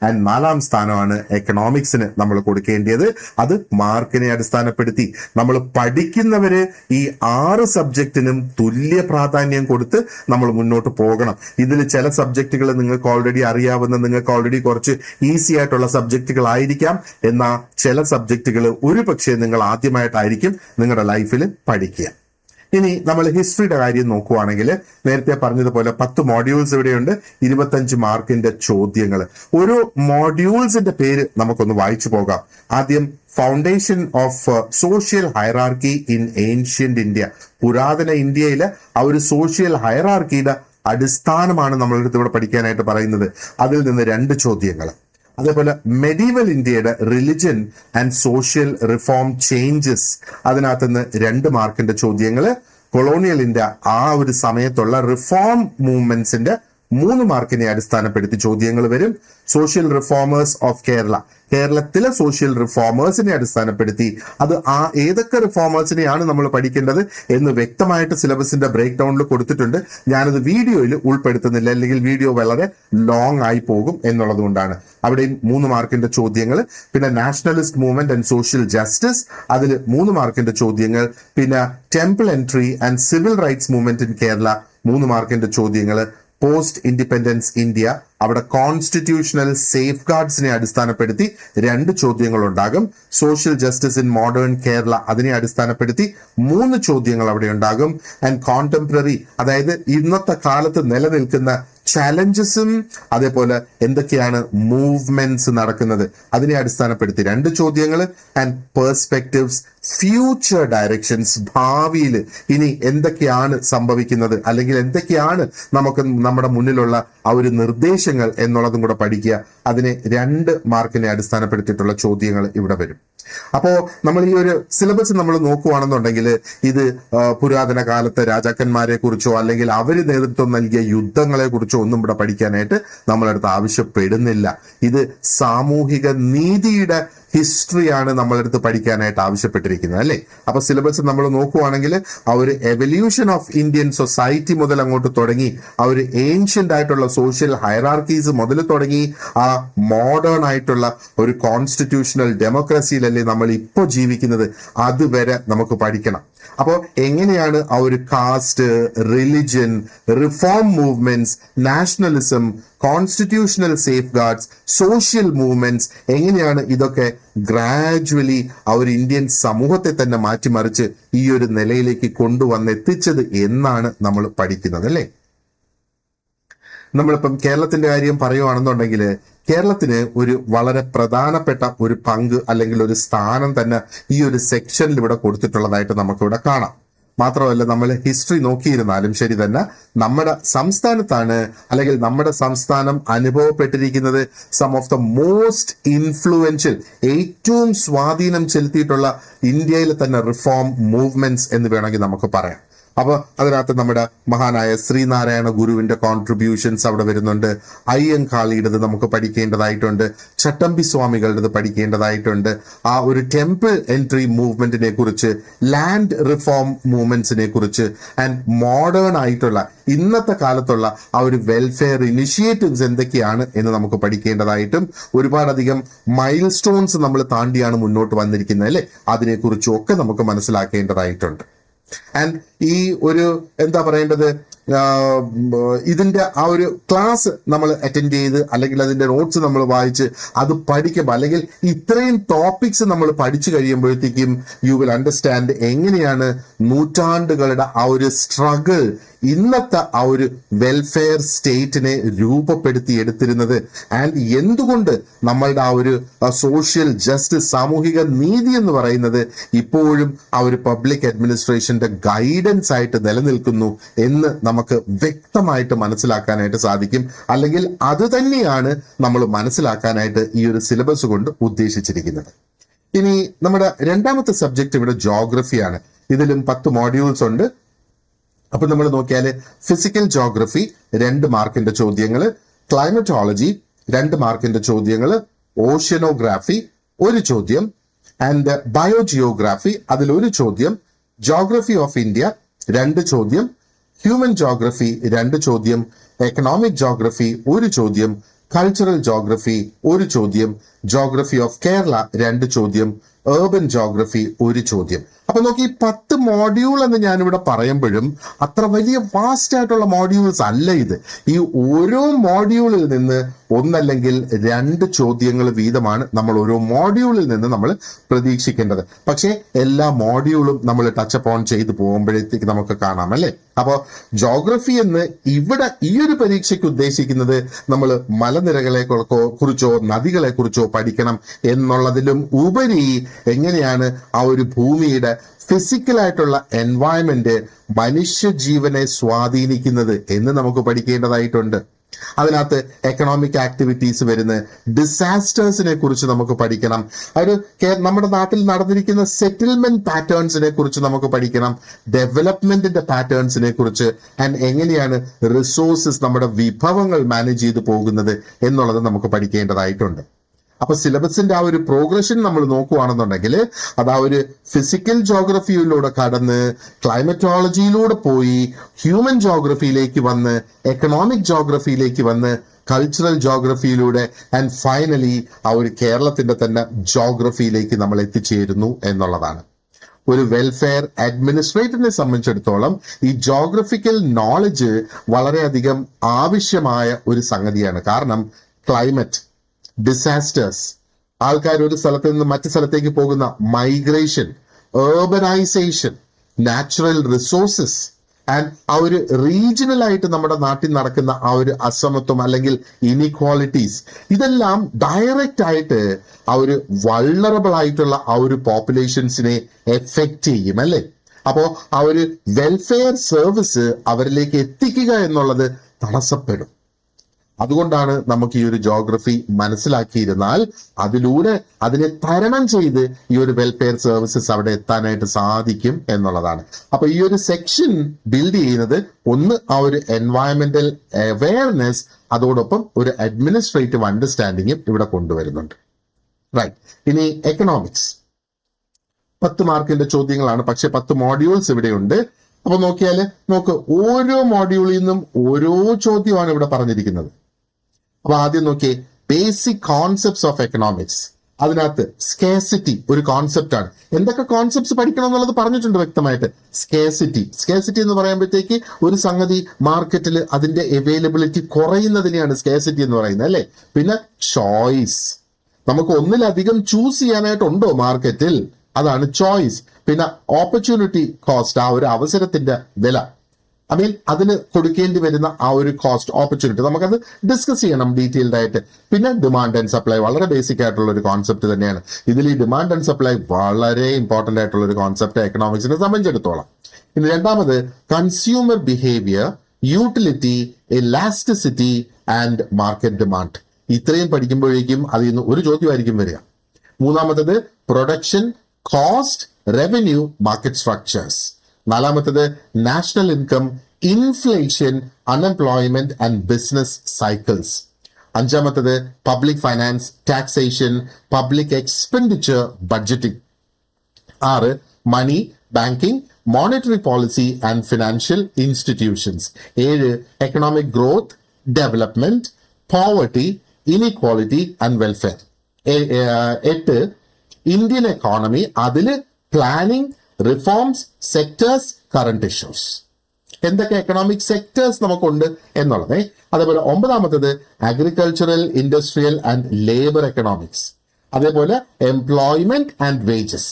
ആൻഡ് 4ാം സ്ഥാനമാണ് എക്കണോമിക്സിന് നമ്മൾ കൊടുക്കേണ്ടത്. അത് മാർക്കിനെ അടിസ്ഥാനപ്പെടുത്തി നമ്മൾ പഠിക്കുന്നവര് ഈ 6 സബ്ജക്റ്റിനും തുല്യ പ്രാധാന്യം കൊടുത്ത് നമ്മൾ മുന്നോട്ട് പോകണം. ഇതിൽ ചില സബ്ജക്റ്റുകൾ നിങ്ങൾക്ക് ഓൾറെഡി അറിയാവുന്ന, നിങ്ങൾക്ക് ഓൾറെഡി കുറച്ച് ഈസി ആയിട്ടുള്ള സബ്ജക്റ്റുകൾ ആയിരിക്കാം. എന്നാൽ ചില സബ്ജക്റ്റുകൾ ഒരു പക്ഷേ നിങ്ങൾ ആദ്യമായിട്ടായിരിക്കും നിങ്ങളുടെ ലൈഫിൽ പഠിക്കുക. ഇനി നമ്മൾ ഹിസ്റ്ററിയുടെ കാര്യം നോക്കുവാണെങ്കിൽ നേരത്തെ പറഞ്ഞതുപോലെ 10 മോഡ്യൂൾസ് ഇവിടെയുണ്ട്, 25 മാർക്കിന്റെ ചോദ്യങ്ങൾ. ഓരോ മോഡ്യൂൾസിന്റെ പേര് നമുക്കൊന്ന് വായിച്ചു പോകാം. ആദ്യം foundation of social hierarchy in ancient India. പുരാതന ഇന്ത്യയിലെ ആ ഒരു സോഷ്യൽ ഹൈറാർക്കിയുടെ അടിസ്ഥാനമാണ് നമ്മളെടുത്ത് ഇവിടെ പഠിക്കാനായിട്ട് പറയുന്നത്. അതിൽ നിന്ന് 2 ചോദ്യങ്ങൾ. അതേപോലെ മെഡീവൽ ഇന്ത്യയുടെ religion and social reform changes, അതിനകത്ത് നിന്ന് 2 മാർക്കിന്റെ ചോദ്യങ്ങൾ. കൊളോണിയൽ ഇന്ത്യ, ആ ഒരു സമയത്തുള്ള റിഫോം മൂവ്മെന്റ്സിന്റെ 3 മാർക്കിനെ അടിസ്ഥാനപ്പെടുത്തി ചോദ്യങ്ങൾ വരും. സോഷ്യൽ റിഫോമേഴ്സ് ഓഫ് കേരള, കേരളത്തിലെ സോഷ്യൽ റിഫോമേഴ്സിനെ അടിസ്ഥാനപ്പെടുത്തി അത് ഏതൊക്കെ റിഫോമേഴ്സിനെയാണ് നമ്മൾ പഠിക്കേണ്ടത് എന്ന് വ്യക്തമായിട്ട് സിലബസിന്റെ ബ്രേക്ക് ഡൗണിൽ കൊടുത്തിട്ടുണ്ട്. ഞാനത് വീഡിയോയിൽ ഉൾപ്പെടുത്തുന്നില്ല, അല്ലെങ്കിൽ വീഡിയോ വളരെ ലോങ് ആയി പോകും എന്നുള്ളത് കൊണ്ടാണ്. അവിടെയും 3 മാർക്കിന്റെ ചോദ്യങ്ങൾ. പിന്നെ nationalist movement and social justice, അതിൽ 3 മാർക്കിന്റെ ചോദ്യങ്ങൾ. പിന്നെ temple entry and civil rights movement in Kerala, 3 മാർക്കിന്റെ ചോദ്യങ്ങൾ. പോസ്റ്റ് ഇൻഡിപെൻഡൻസ് ഇന്ത്യ, അവിടെ കോൺസ്റ്റിറ്റ്യൂഷണൽ സേഫ് ഗാർഡ്സിനെ അടിസ്ഥാനപ്പെടുത്തി 2 ചോദ്യങ്ങൾ ഉണ്ടാകും. Social justice in modern Kerala, അതിനെ അടിസ്ഥാനപ്പെടുത്തി 3 ചോദ്യങ്ങൾ അവിടെ ഉണ്ടാകും. ആൻഡ് കോണ്ടംപററി, അതായത് ഇന്നത്തെ കാലത്ത് നിലനിൽക്കുന്ന ചാലഞ്ചസും അതേപോലെ എന്തൊക്കെയാണ് മൂവ്മെന്റ്സ് നടക്കുന്നത് അതിനെ അടിസ്ഥാനപ്പെടുത്തി 2 ചോദ്യങ്ങൾ. ആൻഡ് പെർസ്പെക്ടിവ്സ്, ഫ്യൂച്ചർ ഡയറക്ഷൻസ്, ഭാവിയിൽ ഇനി എന്തൊക്കെയാണ് സംഭവിക്കുന്നത്, അല്ലെങ്കിൽ എന്തൊക്കെയാണ് നമുക്ക് നമ്മുടെ മുന്നിലുള്ള ആ ഒരു നിർദ്ദേശങ്ങൾ എന്നുള്ളതും കൂടെ പഠിക്കുക. അതിനെ 2 മാർക്കിനെ അടിസ്ഥാനപ്പെടുത്തിയിട്ടുള്ള ചോദ്യങ്ങൾ ഇവിടെ വരും. അപ്പോ നമ്മൾ ഈ ഒരു സിലബസ് നമ്മൾ നോക്കുകയാണെന്നുണ്ടെങ്കിൽ ഇത് പുരാതന കാലത്തെ രാജാക്കന്മാരെ കുറിച്ചോ അല്ലെങ്കിൽ അവര് നേതൃത്വം നൽകിയ യുദ്ധങ്ങളെ കുറിച്ചോ ഒന്നും ഇവിടെ പഠിക്കാനായിട്ട് നമ്മളടുത്ത് ആവശ്യപ്പെടുന്നില്ല. ഇത് സാമൂഹിക നീതിയുടെ ഹിസ്റ്ററിയാണ് നമ്മളെടുത്ത് പഠിക്കാനായിട്ട് ആവശ്യപ്പെട്ടിരിക്കുന്നത്, അല്ലേ? അപ്പൊ സിലബസ് നമ്മൾ നോക്കുവാണെങ്കിൽ ആ ഒരു എവല്യൂഷൻ ഓഫ് ഇന്ത്യൻ സൊസൈറ്റി മുതൽ അങ്ങോട്ട് തുടങ്ങി, ആ ഒരു ഏൻഷ്യന്റ് ആയിട്ടുള്ള സോഷ്യൽ ഹൈറാർക്കീസ് മുതൽ തുടങ്ങി, ആ മോഡേൺ ആയിട്ടുള്ള ഒരു കോൺസ്റ്റിറ്റ്യൂഷണൽ ഡെമോക്രസിയിലല്ലേ നമ്മൾ ഇപ്പോൾ ജീവിക്കുന്നത്, അതുവരെ നമുക്ക് പഠിക്കണം. അപ്പോൾ എങ്ങനെയാണ് ആ ഒരു caste, religion, reform movements, nationalism, constitutional safeguards, social movements, എങ്ങനെയാണ് ഇതൊക്കെ ഗ്രാജുവലി ആ ഒരു ഇന്ത്യൻ സമൂഹത്തെ തന്നെ മാറ്റിമറിച്ച് ഈ ഒരു നിലയിലേക്ക് കൊണ്ടുവന്നെത്തിച്ചത് എന്നാണ് നമ്മൾ പഠിക്കുന്നത്, അല്ലേ? നമ്മളിപ്പം കേരളത്തിന്റെ കാര്യം പറയുവാണെന്നുണ്ടെങ്കിൽ കേരളത്തിന് ഒരു വളരെ പ്രധാനപ്പെട്ട ഒരു പങ്ക് അല്ലെങ്കിൽ ഒരു സ്ഥാനം തന്നെ ഈ ഒരു സെക്ഷനിൽ ഇവിടെ കൊടുത്തിട്ടുള്ളതായിട്ട് നമുക്കിവിടെ കാണാം. മാത്രമല്ല നമ്മൾ ഹിസ്റ്ററി നോക്കിയിരുന്നാലും ശരി തന്നെ നമ്മുടെ സംസ്ഥാനത്താണ്, അല്ലെങ്കിൽ നമ്മുടെ സംസ്ഥാനം അനുഭവപ്പെട്ടിരിക്കുന്നത് some of the most influential, ഏറ്റവും സ്വാധീനം ചെലുത്തിയിട്ടുള്ള ഇന്ത്യയിലെ തന്നെ റിഫോം മൂവ്മെന്റ്സ് എന്ന് വേണമെങ്കിൽ നമുക്ക് പറയാം. അപ്പൊ അതിനകത്ത് നമ്മുടെ മഹാനായ ശ്രീനാരായണ ഗുരുവിന്റെ കോൺട്രിബ്യൂഷൻസ് അവിടെ വരുന്നുണ്ട്. അയ്യങ്കാളിയുടേത് നമുക്ക് പഠിക്കേണ്ടതായിട്ടുണ്ട്. ചട്ടമ്പി സ്വാമികളുടേത് പഠിക്കേണ്ടതായിട്ടുണ്ട്. ആ ഒരു ടെമ്പിൾ എൻട്രി മൂവ്മെന്റിനെ കുറിച്ച്, ലാൻഡ് റിഫോം മൂവ്മെന്റ്സിനെ കുറിച്ച്, ആൻഡ് മോഡേൺ ആയിട്ടുള്ള ഇന്നത്തെ കാലത്തുള്ള ആ ഒരു വെൽഫെയർ ഇനിഷ്യേറ്റീവ്സ് എന്തൊക്കെയാണ് എന്ന് നമുക്ക് പഠിക്കേണ്ടതായിട്ടും, ഒരുപാടധികം മൈൽ സ്റ്റോൺസ് നമ്മൾ താണ്ടിയാണ് മുന്നോട്ട് വന്നിരിക്കുന്നത് അല്ലെ, അതിനെക്കുറിച്ചും ഒക്കെ നമുക്ക് മനസ്സിലാക്കേണ്ടതായിട്ടുണ്ട്. ആൻഡ് ഈ ഒരു എന്താ പറയേണ്ടത്, ഇതിന്റെ ആ ഒരു ക്ലാസ് നമ്മൾ അറ്റൻഡ് ചെയ്ത് അല്ലെങ്കിൽ അതിന്റെ നോട്ട്സ് നമ്മൾ വായിച്ച് അത് പഠിക്കുമ്പോൾ, അല്ലെങ്കിൽ ഇത്രയും ടോപ്പിക്സ് നമ്മൾ പഠിച്ചു കഴിയുമ്പോഴത്തേക്കും യു വിൽ അണ്ടർസ്റ്റാൻഡ് എങ്ങനെയാണ് നൂറ്റാണ്ടുകളുടെ ആ ഒരു സ്ട്രഗിൾ ഇന്നത്തെ ആ ഒരു വെൽഫെയർ സ്റ്റേറ്റിനെ രൂപപ്പെടുത്തി എടുത്തിരുന്നത്, ആൻഡ് എന്തുകൊണ്ട് നമ്മളുടെ ആ ഒരു സോഷ്യൽ ജസ്റ്റിസ്, സാമൂഹിക നീതി എന്ന് പറയുന്നത് ഇപ്പോഴും ആ ഒരു പബ്ലിക് അഡ്മിനിസ്ട്രേഷന്റെ ഗൈഡൻസ് ആയിട്ട് നിലനിൽക്കുന്നു എന്ന് നമുക്ക് വ്യക്തമായിട്ട് മനസ്സിലാക്കാനായിട്ട് സാധിക്കും. അല്ലെങ്കിൽ അത് തന്നെയാണ് നമ്മൾ മനസ്സിലാക്കാനായിട്ട് ഈ ഒരു സിലബസ് കൊണ്ട് ഉദ്ദേശിച്ചിരിക്കുന്നത്. ഇനി നമ്മുടെ രണ്ടാമത്തെ സബ്ജക്ട് ഇവിടെ ജോഗ്രഫിയാണ്. ഇതിലും 10 മോഡ്യൂൾസ് ഉണ്ട്. അപ്പൊ നമ്മൾ നോക്കിയാൽ ഫിസിക്കൽ ജോഗ്രഫി 2 മാർക്കിന്റെ ചോദ്യങ്ങൾ, ക്ലൈമറ്റോളജി 2 മാർക്കിന്റെ ചോദ്യങ്ങൾ, ഓഷ്യനോഗ്രാഫി 1 ചോദ്യം, ആൻഡ് ബയോജിയോഗ്രാഫി അതിൽ 1 ചോദ്യം, ജോഗ്രഫി ഓഫ് ഇന്ത്യ 2 ചോദ്യം, ഹ്യൂമൻ ജോഗ്രഫി 2 ചോദ്യം, എക്കണോമിക് ജോഗ്രഫി 1 ചോദ്യം, കൾച്ചറൽ ജോഗ്രഫി 1 ചോദ്യം, ജോഗ്രഫി ഓഫ് കേരള 2 ചോദ്യം, ഏർബൻ ജോഗ്രഫി 1 ചോദ്യം. അപ്പൊ നോക്കി 10 മോഡ്യൂൾ എന്ന് ഞാനിവിടെ പറയുമ്പോഴും അത്ര വലിയ വാസ്റ്റ് ആയിട്ടുള്ള മോഡ്യൂൾസ് അല്ല ഇത്. ഈ ഓരോ മോഡ്യൂളിൽ നിന്ന് ഒന്നല്ലെങ്കിൽ 2 ചോദ്യങ്ങൾ വീതമാണ് നമ്മൾ ഓരോ മോഡ്യൂളിൽ നിന്ന് നമ്മൾ പ്രതീക്ഷിക്കേണ്ടത്. പക്ഷേ എല്ലാ മോഡ്യൂളും നമ്മൾ ടച്ച് ഓൺ ചെയ്ത് പോകുമ്പോഴത്തേക്ക് നമുക്ക് കാണാം അല്ലെ. അപ്പോ ജോഗ്രഫി എന്ന് ഇവിടെ ഈ ഒരു പരീക്ഷയ്ക്ക് ഉദ്ദേശിക്കുന്നത് നമ്മൾ മലനിരകളെ കുറിച്ചോ നദികളെ കുറിച്ചോ പഠിക്കണം എന്നുള്ളതിലും ഉപരി എങ്ങനെയാണ് ആ ഒരു ഭൂമിയുടെ ഫിസിക്കലായിട്ടുള്ള എൻവയൺമെന്റ് മനുഷ്യജീവനെ സ്വാധീനിക്കുന്നത് എന്ന് നമുക്ക് പഠിക്കേണ്ടതായിട്ടുണ്ട്. അതിനകത്ത് എക്കണോമിക് ആക്ടിവിറ്റീസ് വരുന്ന ഡിസാസ്റ്റേഴ്സിനെ കുറിച്ച് നമുക്ക് പഠിക്കണം. ഒരു നമ്മുടെ നാട്ടിൽ നടന്നിരിക്കുന്ന സെറ്റിൽമെന്റ് പാറ്റേൺസിനെ കുറിച്ച് നമുക്ക് പഠിക്കണം, ഡെവലപ്മെന്റിന്റെ പാറ്റേൺസിനെ കുറിച്ച്, ആൻഡ് എങ്ങനെയാണ് റിസോഴ്സസ് നമ്മുടെ വിഭവങ്ങൾ മാനേജ് ചെയ്ത് പോകുന്നത് എന്നുള്ളത് നമുക്ക് പഠിക്കേണ്ടതായിട്ടുണ്ട്. അപ്പൊ സിലബസിന്റെ ആ ഒരു പ്രോഗ്രഷൻ നമ്മൾ നോക്കുകയാണെന്നുണ്ടെങ്കിൽ അത് ആ ഒരു ഫിസിക്കൽ ജോഗ്രഫിയിലൂടെ കടന്ന് ക്ലൈമറ്റോളജിയിലൂടെ പോയി ഹ്യൂമൻ ജോഗ്രഫിയിലേക്ക് വന്ന് എക്കണോമിക് ജോഗ്രഫിയിലേക്ക് വന്ന് കൾച്ചറൽ ജോഗ്രഫിയിലൂടെ ആൻഡ് ഫൈനലി ആ ഒരു കേരളത്തിന്റെ തന്നെ ജോഗ്രഫിയിലേക്ക് നമ്മൾ എത്തിച്ചേരുന്നു എന്നുള്ളതാണ്. ഒരു വെൽഫെയർ അഡ്മിനിസ്ട്രേറ്ററിനെ സംബന്ധിച്ചിടത്തോളം ഈ ജോഗ്രഫിക്കൽ നോളജ് വളരെയധികം ആവശ്യമായ ഒരു സംഗതിയാണ്. കാരണം ക്ലൈമറ്റ്, ഡിസാസ്റ്റേഴ്സ്, ആൾക്കാർ ഒരു സ്ഥലത്ത് നിന്ന് മറ്റു സ്ഥലത്തേക്ക് പോകുന്ന മൈഗ്രേഷൻ, ഏർബനൈസേഷൻ, നാച്ചുറൽ റിസോഴ്സസ്, ആൻഡ് ആ ഒരു റീജിയണൽ ആയിട്ട് നമ്മുടെ നാട്ടിൽ നടക്കുന്ന ആ ഒരു അസമത്വം അല്ലെങ്കിൽ ഇനിക്വാളിറ്റീസ്, ഇതെല്ലാം ഡയറക്റ്റ് ആയിട്ട് ആ ഒരു വൾണറബിൾ ആയിട്ടുള്ള ആ ഒരു പോപ്പുലേഷൻസിനെ എഫക്റ്റ് ചെയ്യും അല്ലെ. അപ്പോ ആ ഒരു വെൽഫെയർ സർവീസ് അവരിലേക്ക് എത്തിക്കുക എന്നുള്ളത് തടസ്സപ്പെടും. അതുകൊണ്ടാണ് നമുക്ക് ഈ ഒരു ജോഗ്രഫി മനസ്സിലാക്കിയിരുന്നാൽ അതിലൂടെ അതിനെ തരണം ചെയ്ത് ഈ ഒരു വെൽഫെയർ സർവീസസ് അവിടെ എത്താനായിട്ട് സാധിക്കും എന്നുള്ളതാണ്. അപ്പൊ ഈ ഒരു സെക്ഷൻ ബിൽഡ് ചെയ്യുന്നത് ഒന്ന് ആ ഒരു എൻവയറമെന്റൽ അവെയർനെസ്, അതോടൊപ്പം ഒരു അഡ്മിനിസ്ട്രേറ്റീവ് അണ്ടർസ്റ്റാൻഡിങ്ങും ഇവിടെ കൊണ്ടുവരുന്നുണ്ട്. റൈറ്റ്. ഇനി എക്കണോമിക്സ് 10 മാർക്കിന്റെ ചോദ്യങ്ങളാണ്, പക്ഷെ 10 മോഡ്യൂൾസ് ഇവിടെയുണ്ട്. അപ്പൊ നോക്കിയാല് ഓരോ മോഡ്യൂളിൽ നിന്നും ഓരോ ചോദ്യമാണ് ഇവിടെ പറഞ്ഞിരിക്കുന്നത്. അപ്പൊ ആദ്യം നോക്കിയേ, ബേസിക് കോൺസെപ്റ്റ്സ് ഓഫ് എക്കണോമിക്സ്. അതിനകത്ത് സ്കേസിറ്റി ഒരു കോൺസെപ്റ്റ് ആണ്. എന്തൊക്കെ കോൺസെപ്റ്റ്സ് പഠിക്കണം എന്നുള്ളത് പറഞ്ഞിട്ടുണ്ട് വ്യക്തമായിട്ട്. സ്കേസിറ്റി എന്ന് പറയുമ്പോഴത്തേക്ക് ഒരു സംഗതി മാർക്കറ്റിൽ അതിന്റെ അവൈലബിലിറ്റി കുറയുന്നതിനെയാണ് സ്കേസിറ്റി എന്ന് പറയുന്നത് അല്ലെ. പിന്നെ ചോയ്സ്, നമുക്ക് ഒന്നിലധികം ചൂസ് ചെയ്യാനായിട്ടുണ്ടോ മാർക്കറ്റിൽ, അതാണ് ചോയ്സ്. പിന്നെ ഓപ്പർച്യൂണിറ്റി കോസ്റ്റ്, ആ ഒരു അവസരത്തിന്റെ വില, അതിന് കൊടുക്കേണ്ടി വരുന്ന ആ ഒരു കോസ്റ്റ്, ഓപ്പർച്യൂണിറ്റി, നമുക്കത് ഡിസ്കസ് ചെയ്യണം ഡീറ്റെയിൽഡ് ആയിട്ട്. പിന്നെ ഡിമാൻഡ് ആൻഡ് സപ്ലൈ വളരെ ബേസിക് ആയിട്ടുള്ള ഒരു കോൺസെപ്റ്റ് തന്നെയാണ്. ഇതിൽ ഈ ഡിമാൻഡ് ആൻഡ് സപ്ലൈ വളരെ ഇമ്പോർട്ടന്റ് ആയിട്ടുള്ള ഒരു കോൺസെപ്റ്റ് എക്കണോമിക്സിനെ സംബന്ധിച്ചിടത്തോളം. ഇനി രണ്ടാമത് consumer behaviour, utility, elasticity and market demand. ഇത്രയും പഠിക്കുമ്പോഴേക്കും അതിൽ നിന്ന് ഒരു ചോദ്യമായിരിക്കും വരിക. മൂന്നാമത്തത് production, cost, revenue, market structures. നാലാമത്തത് national income, inflation, unemployment and business cycles. അഞ്ചാമത്തത് public finance, taxation, public expenditure, budgeting. 6 money, banking, monetary policy and financial institutions. 7 economic growth, development, poverty, inequality and welfare. 8 Indian economy, അതില് planning, reforms, sectors, current issues. എന്തൊക്കെ economic sectors നമുക്കുണ്ട് എന്നുള്ളത്. അതേപോലെ 9 agricultural, industrial and labour economics. അതേപോലെ employment and wages.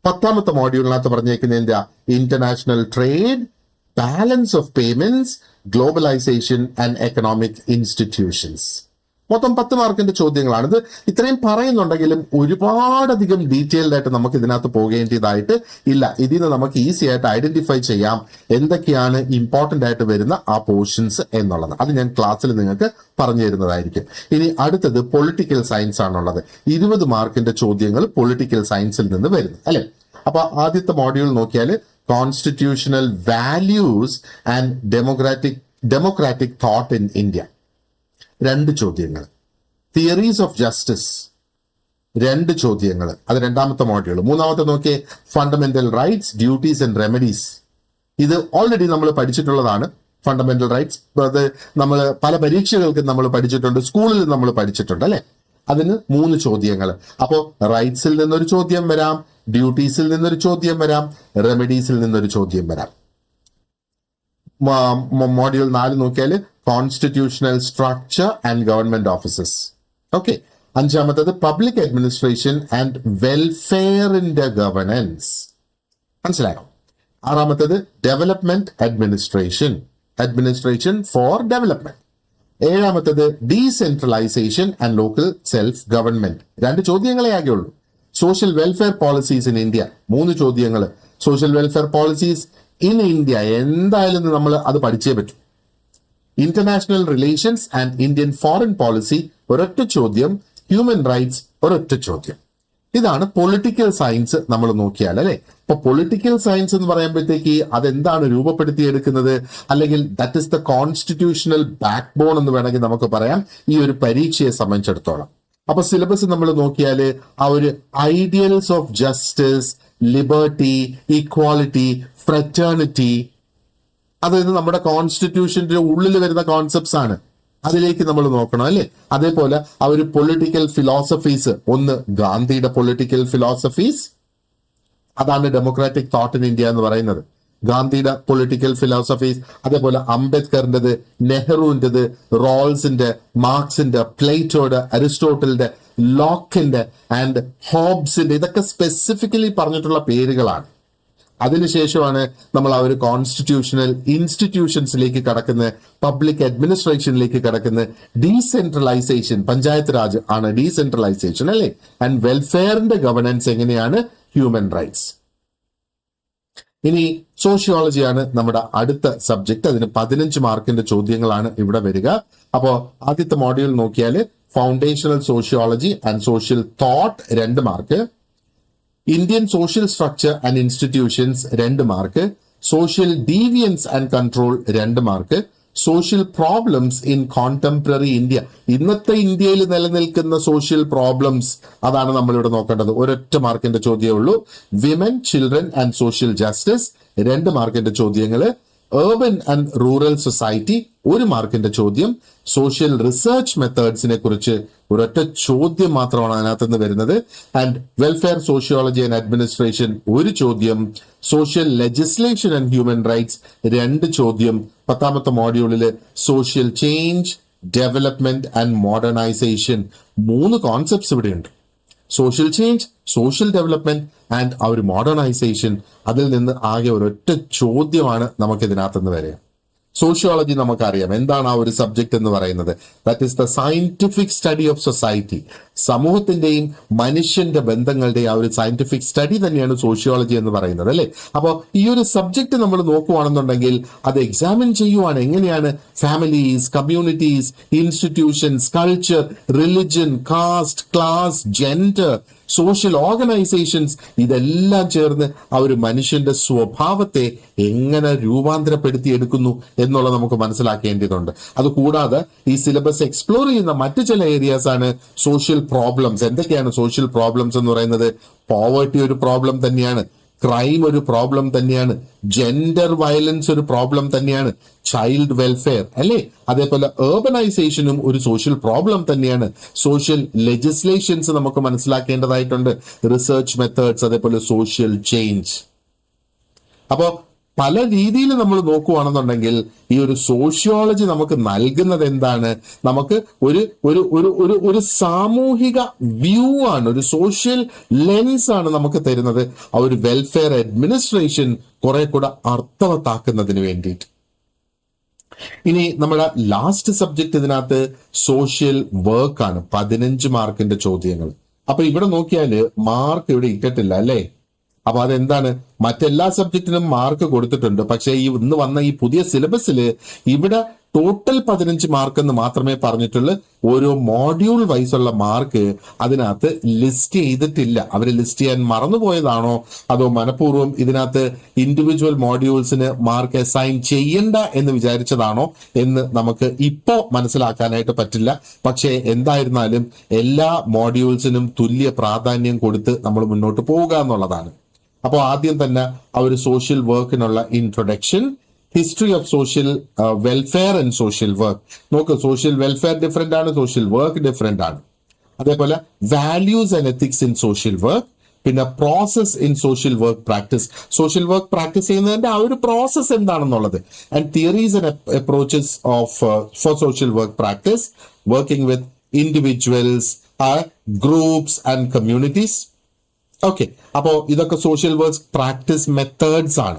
10 മോഡ്യൂളിനകത്ത് പറഞ്ഞേക്കുന്ന എന്താ? International trade, balance of payments, globalisation and economic institutions. മൊത്തം 10 മാർക്കിന്റെ ചോദ്യങ്ങളാണ്. ഇത് ഇത്രയും പറയുന്നുണ്ടെങ്കിലും ഒരുപാടധികം ഡീറ്റെയിൽഡ് ആയിട്ട് നമുക്ക് ഇതിനകത്ത് പോകേണ്ടതായിട്ട് ഇല്ല. ഇതിൽ നിന്ന് നമുക്ക് ഈസി ആയിട്ട് ഐഡന്റിഫൈ ചെയ്യാം എന്തൊക്കെയാണ് ഇമ്പോർട്ടന്റ് ആയിട്ട് വരുന്ന ആ പോർഷൻസ് എന്നുള്ളത്. അത് ഞാൻ ക്ലാസ്സിൽ നിങ്ങൾക്ക് പറഞ്ഞു തരുന്നതായിരിക്കും. ഇനി അടുത്തത് പൊളിറ്റിക്കൽ സയൻസ് ആണുള്ളത്. 20 മാർക്കിന്റെ ചോദ്യങ്ങൾ പൊളിറ്റിക്കൽ സയൻസിൽ നിന്ന് വരുന്നു, അല്ലെ? അപ്പൊ ആദ്യത്തെ മോഡ്യൂൾ നോക്കിയാൽ constitutional values and democratic thought in India, 2 ചോദ്യങ്ങൾ. തിയറീസ് ഓഫ് ജസ്റ്റിസ്, 2 ചോദ്യങ്ങൾ. അത് 2ാമത്തെ മോഡ്യൂൾ. 3ാമത്തെ നോക്കിയേ fundamental rights, duties and remedies. ഇത് ഓൾറെഡി നമ്മൾ പഠിച്ചിട്ടുള്ളതാണ്. ഫണ്ടമെന്റൽ റൈറ്റ്സ് അത് നമ്മൾ പല പരീക്ഷകൾക്ക് നമ്മൾ പഠിച്ചിട്ടുണ്ട്, സ്കൂളിൽ നമ്മൾ പഠിച്ചിട്ടുണ്ട്, അല്ലെ? അതിന് 3 ചോദ്യങ്ങൾ. അപ്പോൾ റൈറ്റ്സിൽ നിന്നൊരു ചോദ്യം വരാം, ഡ്യൂട്ടീസിൽ നിന്നൊരു ചോദ്യം വരാം, റെമഡീസിൽ നിന്നൊരു ചോദ്യം വരാം. മോഡ്യൂൾ 4 നോക്കിയാൽ constitutional structure and government offices. Okay. 5ാമത്തത് പബ്ലിക് അഡ്മിനിസ്ട്രേഷൻ ആൻഡ് വെൽഫെയറിന്റെ ഗവർണൻസ്. മനസ്സിലായോ? 6ാമത്തത് ഡെവലപ്മെന്റ് അഡ്മിനിസ്ട്രേഷൻ ഫോർ ഡെവലപ്മെന്റ്. 7ാമത്തത് decentralisation and local self government. 2 ചോദ്യങ്ങളെ ആകെയുള്ളൂ. Social welfare policies in India, 3 ചോദ്യങ്ങൾ. Social welfare policies in India എന്തായാലും നമ്മൾ അത് പഠിച്ചേ പറ്റൂ. International relations and Indian foreign policy ഒരൊറ്റ ചോദ്യം. ഹ്യൂമൻ റൈറ്റ്സ് ഒരൊറ്റ ചോദ്യം. ഇതാണ് പൊളിറ്റിക്കൽ സയൻസ് നമ്മൾ നോക്കിയാൽ, അല്ലെ? ഇപ്പൊ പൊളിറ്റിക്കൽ സയൻസ് എന്ന് പറയുമ്പോഴത്തേക്ക് അതെന്താണ് രൂപപ്പെടുത്തിയെടുക്കുന്നത്, അല്ലെങ്കിൽ that is the constitutional backbone എന്ന് വേണമെങ്കിൽ നമുക്ക് പറയാം ഈ ഒരു പരീക്ഷയെ സംബന്ധിച്ചിടത്തോളം. അപ്പൊ സിലബസ് നമ്മൾ നോക്കിയാൽ ആ ഒരു ideals of justice, liberty, equality, fraternity, അതായത് നമ്മുടെ കോൺസ്റ്റിറ്റ്യൂഷന്റെ ഉള്ളിൽ വരുന്ന കോൺസെപ്റ്റ്സ് ആണ്. അതിലേക്ക് നമ്മൾ നോക്കണം, അല്ലെ? അതേപോലെ ആ ഒരു പൊളിറ്റിക്കൽ ഫിലോസഫീസ്, ഒന്ന് ഗാന്ധിയുടെ പൊളിറ്റിക്കൽ ഫിലോസഫീസ്, അതാണ് ഡെമോക്രാറ്റിക് തോട്ട് ഇൻ ഇന്ത്യ എന്ന് പറയുന്നത്. ഗാന്ധിയുടെ പൊളിറ്റിക്കൽ ഫിലോസഫീസ്, അതേപോലെ അംബേദ്കറിൻ്റെത്, നെഹ്റുവിൻ്റെത്, റോൾസിന്റെ, മാർക്സിന്റെ, പ്ലേറ്റോയുടെ, അരിസ്റ്റോട്ടലിന്റെ, ലോക്കിന്റെ ആൻഡ് ഹോബ്സിന്റെ, ഇതൊക്കെ സ്പെസിഫിക്കലി പറഞ്ഞിട്ടുള്ള പേരുകളാണ്. അതിനുശേഷമാണ് നമ്മൾ ആ ഒരു കോൺസ്റ്റിറ്റ്യൂഷണൽ ഇൻസ്റ്റിറ്റ്യൂഷൻസിലേക്ക് കടക്കുന്നത്, പബ്ലിക് അഡ്മിനിസ്ട്രേഷനിലേക്ക് കടക്കുന്നത്, ഡീസെൻട്രലൈസേഷൻ, പഞ്ചായത്ത് രാജ് ആണ് ഡീസെൻട്രലൈസേഷൻ, അല്ലേ? ആൻഡ് വെൽഫെയറിന്റെ ഗവർണൻസ് എങ്ങനെയാണ്, ഹ്യൂമൻ റൈറ്റ്സ്. ഇനി സോഷ്യോളജിയാണ് നമ്മുടെ അടുത്ത സബ്ജക്ട്. അതിന് 15 മാർക്കിന്റെ ചോദ്യങ്ങളാണ് ഇവിടെ വരിക. അപ്പോ ആദ്യത്തെ മോഡ്യൂൾ നോക്കിയാൽ foundational sociology and social thought 2 mark, Indian social structure and institutions 2 mark, social deviance and control 2 mark, social problems in contemporary India, ഇന്നത്തെ ഇന്ത്യയിൽ നിലനിൽക്കുന്ന സോഷ്യൽ പ്രോബ്ലംസ്, അതാണ് നമ്മളിവിടെ നോക്കേണ്ടത്. ഒരൊറ്റ മാർക്കിന്റെ ചോദ്യമേ ഉള്ളൂ. Women, children and social justice 2 മാർക്കിന്റെ ചോദ്യങ്ങള്. ഏർബൻ ആൻഡ് റൂറൽ സൊസൈറ്റി 1 മാർക്കിന്റെ ചോദ്യം. സോഷ്യൽ റിസർച്ച് മെത്തേഡ്സിനെ കുറിച്ച് ഒരൊറ്റ ചോദ്യം മാത്രമാണ് അതിനകത്ത് നിന്ന് വരുന്നത്. And welfare sociology and administration 1 ചോദ്യം. Social legislation and human rights 2 ചോദ്യം. 10ാമത്തെ മോഡ്യൂളില് social change, development and modernisation 3 concepts ഇവിടെയുണ്ട്. Social change, social development and ആ ഒരു മോഡേണൈസേഷൻ. അതിൽ നിന്ന് ആകെ ഒരൊറ്റ ചോദ്യമാണ് നമുക്ക് ഇതിനകത്ത് നിന്ന് വരിക. സോഷ്യോളജി നമുക്കറിയാം എന്താണ് ആ ഒരു സബ്ജക്ട് എന്ന് പറയുന്നത്. That is the scientific study of society. സമൂഹത്തിന്റെയും മനുഷ്യന്റെ ബന്ധങ്ങളുടെയും ആ ഒരു സയന്റിഫിക് സ്റ്റഡി തന്നെയാണ് സോഷ്യോളജി എന്ന് പറയുന്നത്, അല്ലെ? അപ്പോൾ ഈ ഒരു സബ്ജക്ട് നമ്മൾ നോക്കുവാണെന്നുണ്ടെങ്കിൽ അത് എക്സാമിൻ ചെയ്യുവാണ്. എങ്ങനെയാണ് families, communities, institutions, culture, religion, caste, class, gender, social organisations, ഇതെല്ലാം ചേർന്ന് ആ ഒരു മനുഷ്യന്റെ സ്വഭാവത്തെ എങ്ങനെ രൂപാന്തരപ്പെടുത്തി എടുക്കുന്നു എന്നുള്ളത് നമുക്ക് മനസ്സിലാക്കേണ്ടതുണ്ട്. അതുകൂടാതെ ഈ സിലബസ് എക്സ്പ്ലോർ ചെയ്യുന്ന മറ്റു ചില ഏരിയാസ് ആണ് സോഷ്യൽ പ്രോബ്ലംസ്. എന്തൊക്കെയാണ് സോഷ്യൽ പ്രോബ്ലംസ് എന്ന് പറയുന്നത്? പോവർട്ടി ഒരു പ്രോബ്ലം തന്നെയാണ്, ക്രൈം ഒരു പ്രോബ്ലം തന്നെയാണ്, ജെൻഡർ വയലൻസ് ഒരു പ്രോബ്ലം തന്നെയാണ്, ചൈൽഡ് വെൽഫെയർ അല്ലേ, അതേപോലെ ഏർബനൈസേഷനും ഒരു സോഷ്യൽ പ്രോബ്ലം തന്നെയാണ്. സോഷ്യൽ ലെജിസ്ലേഷൻസ് നമുക്ക് മനസ്സിലാക്കേണ്ടതായിട്ടുണ്ട്, റിസർച്ച് മെത്തേഡ്സ്, അതേപോലെ സോഷ്യൽ ചേഞ്ച്. അപ്പോ പല രീതിയിൽ നമ്മൾ നോക്കുകയാണെന്നുണ്ടെങ്കിൽ ഈ ഒരു സോഷ്യോളജി നമുക്ക് നൽകുന്നത് എന്താണ്? നമുക്ക് ഒരു ഒരു ഒരു ഒരു ഒരു സാമൂഹിക വ്യൂ ആണ്, ഒരു സോഷ്യൽ ലെൻസ് ആണ് നമുക്ക് തരുന്നത്, ആ ഒരു വെൽഫെയർ അഡ്മിനിസ്ട്രേഷൻ കുറെ കൂടെ അർത്ഥവത്താക്കുന്നതിന് വേണ്ടിയിട്ട്. ഇനി നമ്മുടെ ലാസ്റ്റ് സബ്ജക്ട് ഇതിനകത്ത് സോഷ്യൽ വർക്ക് ആണ്. 15 മാർക്കിന്റെ ചോദ്യങ്ങൾ. അപ്പൊ ഇവിടെ നോക്കിയാല് മാർക്ക് ഇവിടെ ഇട്ടിട്ടില്ല അല്ലേ? അപ്പൊ അതെന്താണ്? മറ്റെല്ലാ സബ്ജക്റ്റിനും മാർക്ക് കൊടുത്തിട്ടുണ്ട്, പക്ഷേ ഈ ഇന്ന് വന്ന ഈ പുതിയ സിലബസിൽ ഇവിടെ ടോട്ടൽ 15 മാർക്ക് എന്ന് മാത്രമേ പറഞ്ഞിട്ടുള്ളൂ. ഓരോ മോഡ്യൂൾ വൈസുള്ള മാർക്ക് അതിനകത്ത് ലിസ്റ്റ് ചെയ്തിട്ടില്ല. അവർ ലിസ്റ്റ് ചെയ്യാൻ മറന്നുപോയതാണോ അതോ മനഃപൂർവ്വം ഇതിനകത്ത് ഇൻഡിവിജ്വൽ മോഡ്യൂൾസിന് മാർക്ക് അസൈൻ ചെയ്യണ്ട എന്ന് വിചാരിച്ചതാണോ എന്ന് നമുക്ക് ഇപ്പോ മനസ്സിലാക്കാനായിട്ട് പറ്റില്ല. പക്ഷേ എന്തായിരുന്നാലും എല്ലാ മോഡ്യൂൾസിനും തുല്യ പ്രാധാന്യം കൊടുത്ത് നമ്മൾ മുന്നോട്ട് പോവുക എന്നുള്ളതാണ്. അപ്പോൾ ആദ്യം തന്നെ ആ ഒരു സോഷ്യൽ വർക്കിനുള്ള introduction, history of social welfare and social work. നോക്ക്, സോഷ്യൽ വെൽഫെയർ ഡിഫറെന്റ് ആണ്, സോഷ്യൽ വർക്ക് ഡിഫറെന്റ് ആണ്. അതേപോലെ values and ethics in social work, പിന്നെ process in social work practice. Social work practice ചെയ്യുന്നതിന്റെ ആ ഒരു പ്രോസസ് എന്താണെന്നുള്ളത്. And theories and approaches of for social work practice, working with individuals, groups and communities. Okay, അപ്പോ ഇതൊക്കെ social work practice methods ആണ്.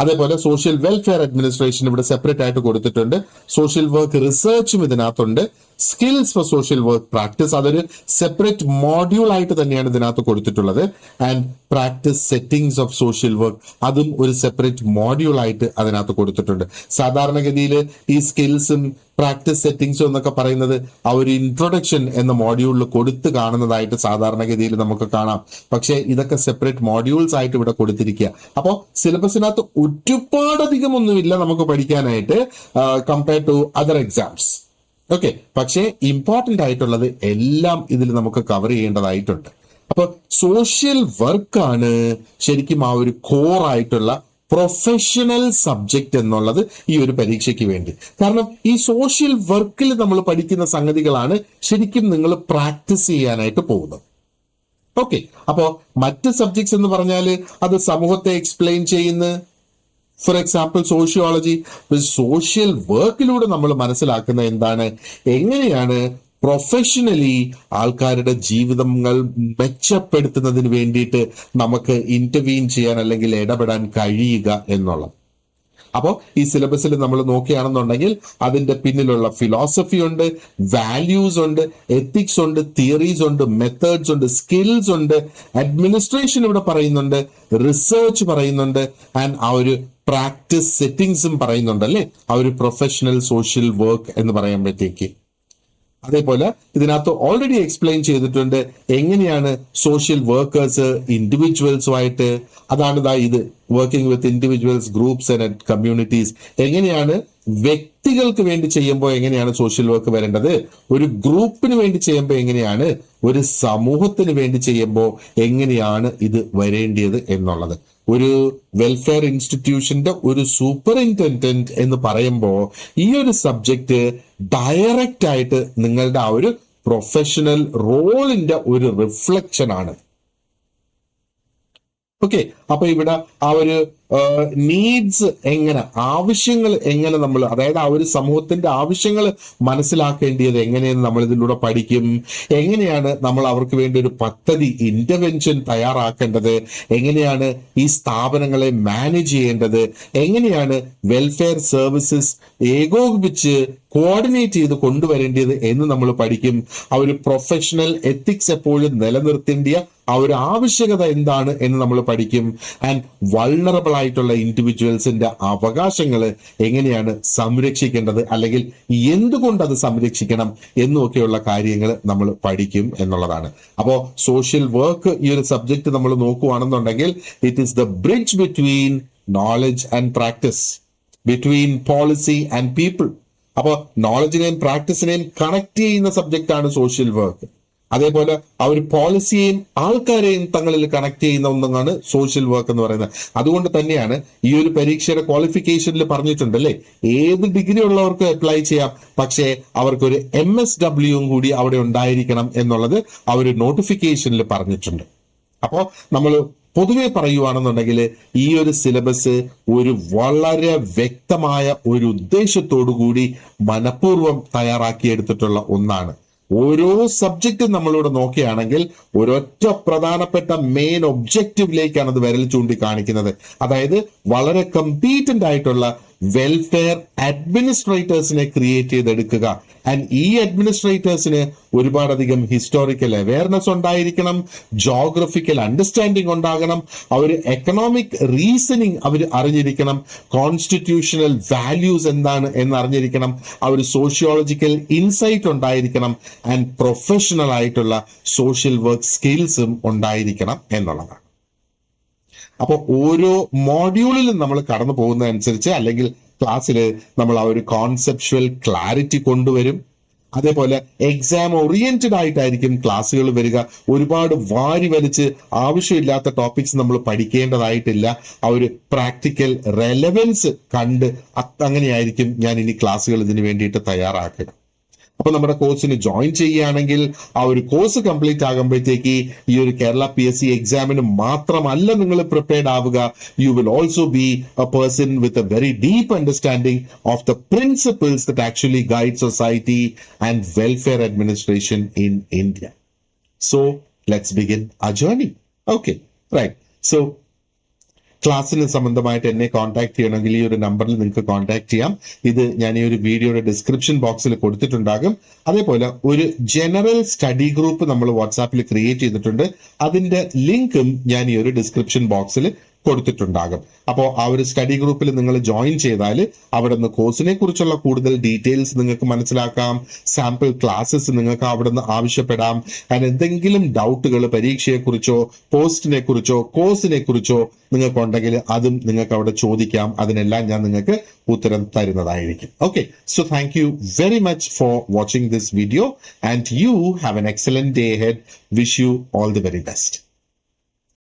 അതേപോലെ social welfare administration ഇവിടെ separate ആയിട്ട് കൊടുത്തിട്ടുണ്ട്. സോഷ്യൽ വർക്ക് റിസർച്ചും ഇതിനകത്തുണ്ട്. Skills four social work practice അതൊരു separate module ആയിട്ട് തന്നെയാണ് ഇതിനകത്ത് കൊടുത്തിട്ടുള്ളത്. And practice settings of social work അതും ഒരു സെപ്പറേറ്റ് മോഡ്യൂൾ ആയിട്ട് അതിനകത്ത് കൊടുത്തിട്ടുണ്ട്. സാധാരണഗതിയിൽ ഈ സ്കിൽസും പ്രാക്ടീസ് സെറ്റിംഗ്സും എന്നൊക്കെ പറയുന്നത് ആ ഒരു ഇൻട്രൊഡക്ഷൻ എന്ന മോഡ്യൂളിൽ കൊടുത്ത് കാണുന്നതായിട്ട് സാധാരണഗതിയിൽ നമുക്ക് കാണാം. പക്ഷേ ഇതൊക്കെ സെപ്പറേറ്റ് മോഡ്യൂൾസ് ആയിട്ട് ഇവിടെ കൊടുത്തിരിക്കുക. അപ്പോൾ സിലബസിനകത്ത് ഒരുപാടധികം ഒന്നുമില്ല നമുക്ക് പഠിക്കാനായിട്ട് compare to other exams. Okay, പക്ഷേ ഇമ്പോർട്ടന്റ് ആയിട്ടുള്ളത് എല്ലാം ഇതിൽ നമുക്ക് കവർ ചെയ്യേണ്ടതായിട്ടുണ്ട്. അപ്പൊ സോഷ്യൽ വർക്കാണ് ശരിക്കും ആ ഒരു കോർ ആയിട്ടുള്ള പ്രൊഫഷണൽ സബ്ജക്റ്റ് എന്നുള്ളത് ഈ ഒരു പരീക്ഷയ്ക്ക് വേണ്ടി. കാരണം ഈ സോഷ്യൽ വർക്കിൽ നമ്മൾ പഠിക്കുന്ന സംഗതികളാണ് ശരിക്കും നിങ്ങൾ പ്രാക്ടീസ് ചെയ്യാനായിട്ട് പോകുന്നത്. ഓക്കെ, അപ്പോ മറ്റ് സബ്ജക്ട്സ് എന്ന് പറഞ്ഞാൽ അത് സമൂഹത്തെ എക്സ്പ്ലെയിൻ ചെയ്യുന്ന, ഫോർ എക്സാമ്പിൾ സോഷ്യോളജി. സോഷ്യൽ വർക്കിലൂടെ നമ്മൾ മനസ്സിലാക്കുന്ന എന്താണ്, എങ്ങനെയാണ് പ്രൊഫഷണലി ആൾക്കാരുടെ ജീവിതങ്ങൾ മെച്ചപ്പെടുത്തുന്നതിന് വേണ്ടിയിട്ട് നമുക്ക് ഇന്റർവീൻ ചെയ്യാൻ അല്ലെങ്കിൽ ഇടപെടാൻ കഴിയുക എന്നുള്ളത്. അപ്പോൾ ഈ സിലബസിൽ നമ്മൾ നോക്കുകയാണെന്നുണ്ടെങ്കിൽ അതിന്റെ പിന്നിലുള്ള ഫിലോസഫി ഉണ്ട്, വാല്യൂസ് ഉണ്ട്, എത്തിക്സ് ഉണ്ട്, തിയറീസ് ഉണ്ട്, മെത്തേഡ്സ് ഉണ്ട്, സ്കിൽസ് ഉണ്ട്, അഡ്മിനിസ്ട്രേഷൻ ഇവിടെ പറയുന്നുണ്ട്, റിസർച്ച് പറയുന്നുണ്ട്, ആൻഡ് ആ ഒരു പ്രാക്ടീസ് സെറ്റിംഗ്സും പറയുന്നുണ്ട് അല്ലേ, ആ ഒരു പ്രൊഫഷണൽ സോഷ്യൽ വർക്ക് എന്ന് പറയുമ്പോഴത്തേക്ക്. അതേപോലെ ഇതിനകത്ത് ഓൾറെഡി എക്സ്പ്ലെയിൻ ചെയ്തിട്ടുണ്ട് എങ്ങനെയാണ് സോഷ്യൽ വർക്കേഴ്സ് ഇൻഡിവിജ്വൽസുമായിട്ട്, അതാണ് ഇത് working with individuals, groups and communities. എങ്ങനെയാണ് വ്യക്തികൾക്ക് വേണ്ടി ചെയ്യുമ്പോൾ എങ്ങനെയാണ് സോഷ്യൽ വർക്ക് വരേണ്ടത്, ഒരു ഗ്രൂപ്പിന് വേണ്ടി ചെയ്യുമ്പോൾ എങ്ങനെയാണ്, ഒരു സമൂഹത്തിന് വേണ്ടി ചെയ്യുമ്പോൾ എങ്ങനെയാണ് ഇത് വരേണ്ടത് എന്നുള്ളത്. ഒരു വെൽഫെയർ ഇൻസ്റ്റിറ്റ്യൂഷന്റെ ഒരു സൂപ്പറിൻറ്റൻഡന്റ് എന്ന് പറയുമ്പോൾ ഈ ഒരു സബ്ജക്റ്റ് ഡയറക്റ്റ് ആയിട്ട് നിങ്ങളുടെ ആ ഒരു പ്രൊഫഷണൽ റോളിന്റെ ഒരു റിഫ്ലക്ഷൻ ആണ്. ഓക്കെ, അപ്പൊ ഇവിടെ ആ ഒരു നീഡ്സ് എങ്ങനെ, ആവശ്യങ്ങൾ എങ്ങനെ നമ്മൾ, അതായത് ആ ഒരു സമൂഹത്തിന്റെ ആവശ്യങ്ങൾ മനസ്സിലാക്കേണ്ടത് എങ്ങനെയെന്ന് നമ്മൾ ഇതിലൂടെ പഠിക്കും. എങ്ങനെയാണ് നമ്മൾ അവർക്ക് വേണ്ടി ഒരു പദ്ധതി ഇന്റർവെൻഷൻ തയ്യാറാക്കേണ്ടത്, എങ്ങനെയാണ് ഈ സ്ഥാപനങ്ങളെ മാനേജ് ചെയ്യേണ്ടത്, എങ്ങനെയാണ് വെൽഫെയർ സർവീസസ് ഏകോപിപ്പിച്ച് കോർഡിനേറ്റ് ചെയ്ത് കൊണ്ടുവരേണ്ടത് എന്ന് നമ്മൾ പഠിക്കും. ആ ഒരു പ്രൊഫഷണൽ എത്തിക്സ് എപ്പോഴും നിലനിർത്തേണ്ട ആ ഒരു ആവശ്യകത എന്താണ് എന്ന് നമ്മൾ പഠിക്കും. ആൻഡ് വൾണറബിൾ ആയിട്ടുള്ള ഇൻഡിവിജ്വൽസിന്റെ അവകാശങ്ങൾ എങ്ങനെയാണ് സംരക്ഷിക്കേണ്ടത്, അല്ലെങ്കിൽ എന്തുകൊണ്ട് അത് സംരക്ഷിക്കണം എന്നൊക്കെയുള്ള കാര്യങ്ങൾ നമ്മൾ പഠിക്കും എന്നുള്ളതാണ്. അപ്പോ സോഷ്യൽ വർക്ക് ഈ ഒരു സബ്ജക്ട് നമ്മൾ നോക്കുകയാണെന്നുണ്ടെങ്കിൽ it is the bridge between knowledge and practice, between policy and people. അപ്പോ നോളജിനെയും പ്രാക്ടീസിനെയും കണക്ട് ചെയ്യുന്ന സബ്ജക്റ്റ് ആണ് സോഷ്യൽ വർക്ക്. അതേപോലെ ആ ഒരു പോളിസിയെയും ആൾക്കാരെയും തങ്ങളിൽ കണക്ട് ചെയ്യുന്ന ഒന്നാണ് സോഷ്യൽ വർക്ക് എന്ന് പറയുന്നത്. അതുകൊണ്ട് തന്നെയാണ് ഈ ഒരു പരീക്ഷയുടെ ക്വാളിഫിക്കേഷനിൽ പറഞ്ഞിട്ടുണ്ടല്ലേ, ഏത് ഡിഗ്രി ഉള്ളവർക്ക് അപ്ലൈ ചെയ്യാം, പക്ഷേ അവർക്കൊരു MSW കൂടി അവിടെ ഉണ്ടായിരിക്കണം എന്നുള്ളത് ആ ഒരു നോട്ടിഫിക്കേഷനിൽ പറഞ്ഞിട്ടുണ്ട്. അപ്പോ നമ്മൾ പൊതുവെ പറയുവാണെന്നുണ്ടെങ്കിൽ ഈ ഒരു സിലബസ് ഒരു വളരെ വ്യക്തമായ ഒരു ഉദ്ദേശത്തോടു കൂടി മനഃപൂർവ്വം തയ്യാറാക്കിയെടുത്തിട്ടുള്ള ഒന്നാണ്. ഓരോ സബ്ജക്റ്റും നമ്മളിവിടെ നോക്കുകയാണെങ്കിൽ ഒരൊറ്റ പ്രധാനപ്പെട്ട മെയിൻ ഒബ്ജക്റ്റീവിലേക്കാണ് അത് വിരൽ ചൂണ്ടി കാണിക്കുന്നത്. അതായത് വളരെ കമ്പീറ്റന്റ് ആയിട്ടുള്ള വെൽഫെയർ അഡ്മിനിസ്ട്രേറ്റേഴ്സിനെ ക്രിയേറ്റ് ചെയ്തെടുക്കുക. ആൻഡ് ഈ അഡ്മിനിസ്ട്രേറ്റേഴ്സിന് ഒരുപാടധികം ഹിസ്റ്റോറിക്കൽ അവയർനെസ് ഉണ്ടായിരിക്കണം, ജോഗ്രഫിക്കൽ അണ്ടർസ്റ്റാൻഡിങ് ഉണ്ടാകണം, അവർ എക്കണോമിക് റീസണിങ് അവർ അറിഞ്ഞിരിക്കണം, കോൺസ്റ്റിറ്റ്യൂഷണൽ വാല്യൂസ് എന്താണ് എന്ന് അറിഞ്ഞിരിക്കണം, അവർ സോഷ്യോളജിക്കൽ ഇൻസൈറ്റ് ഉണ്ടായിരിക്കണം, ആൻഡ് പ്രൊഫഷണൽ ആയിട്ടുള്ള സോഷ്യൽ വർക്ക് സ്കിൽസും ഉണ്ടായിരിക്കണം എന്നുള്ളതാണ്. അപ്പോൾ ഓരോ മോഡ്യൂളിലും നമ്മൾ കടന്നു പോകുന്നതനുസരിച്ച് അല്ലെങ്കിൽ ക്ലാസ്സിൽ നമ്മൾ ആ ഒരു കോൺസെപ്ച്വൽ ക്ലാരിറ്റി കൊണ്ടുവരും. അതേപോലെ എക്സാം ഓറിയന്റഡ് ആയിട്ടായിരിക്കും ക്ലാസ്സുകൾ വരിക. ഒരുപാട് വാരി വലിച്ച് ആവശ്യമില്ലാത്ത ടോപ്പിക്സ് നമ്മൾ പഠിക്കേണ്ടതായിട്ടില്ല. ആ ഒരു പ്രാക്ടിക്കൽ റെലവൻസ് കണ്ട് അങ്ങനെയായിരിക്കും ഞാൻ ഇനി ക്ലാസ്സുകൾ ഇതിനു വേണ്ടിയിട്ട് തയ്യാറാക്കുക. അപ്പൊ നമ്മുടെ കോഴ്സിന് ജോയിൻ ചെയ്യുകയാണെങ്കിൽ ആ ഒരു കോഴ്സ് കംപ്ലീറ്റ് ആകുമ്പോഴത്തേക്ക് ഈ ഒരു കേരള PSC എക്സാമിന് മാത്രമല്ല നിങ്ങൾ പ്രിപ്പയർഡ് ആവുക, you will also be a person with a very deep understanding of the principles that actually guide society and welfare administration in India. So let's begin a journey. Okay, right. So ക്ലാസ്സിന് സംബന്ധമായിട്ട് എന്നെ contact ചെയ്യണമെങ്കിൽ ഈ ഒരു നമ്പറിൽ നിങ്ങൾക്ക് contact ചെയ്യാം. ഇത് ഞാൻ ഈ ഒരു വീഡിയോയുടെ ഡിസ്ക്രിപ്ഷൻ ബോക്സിൽ കൊടുത്തിട്ടുണ്ടാകും. അതേപോലെ ഒരു ജനറൽ സ്റ്റഡി ഗ്രൂപ്പ് നമ്മൾ വാട്സാപ്പിൽ ക്രിയേറ്റ് ചെയ്തിട്ടുണ്ട്. അതിന്റെ ലിങ്കും ഞാൻ ഈ ഒരു ഡിസ്ക്രിപ്ഷൻ ബോക്സിൽ കൊടുത്തിട്ടുണ്ടാകും. അപ്പോൾ ആ ഒരു സ്റ്റഡി ഗ്രൂപ്പിൽ നിങ്ങൾ ജോയിൻ ചെയ്താൽ അവിടെ നിന്ന് കോഴ്സിനെ കുറിച്ചുള്ള കൂടുതൽ ഡീറ്റെയിൽസ് നിങ്ങൾക്ക് മനസ്സിലാക്കാം, സാമ്പിൾ ക്ലാസ്സസ് നിങ്ങൾക്ക് അവിടെ നിന്ന് ആവശ്യപ്പെടാം. അതിന് എന്തെങ്കിലും ഡൗട്ടുകൾ പരീക്ഷയെ കുറിച്ചോ പോസ്റ്റിനെ കുറിച്ചോ കോഴ്സിനെ കുറിച്ചോ നിങ്ങൾക്കുണ്ടെങ്കിൽ അതും നിങ്ങൾക്ക് അവിടെ ചോദിക്കാം. അതിനെല്ലാം ഞാൻ നിങ്ങൾക്ക് ഉത്തരം തരുന്നതായിരിക്കും. Okay, so thank you very much for watching this video and you have an excellent day ahead. Wish you all the very best.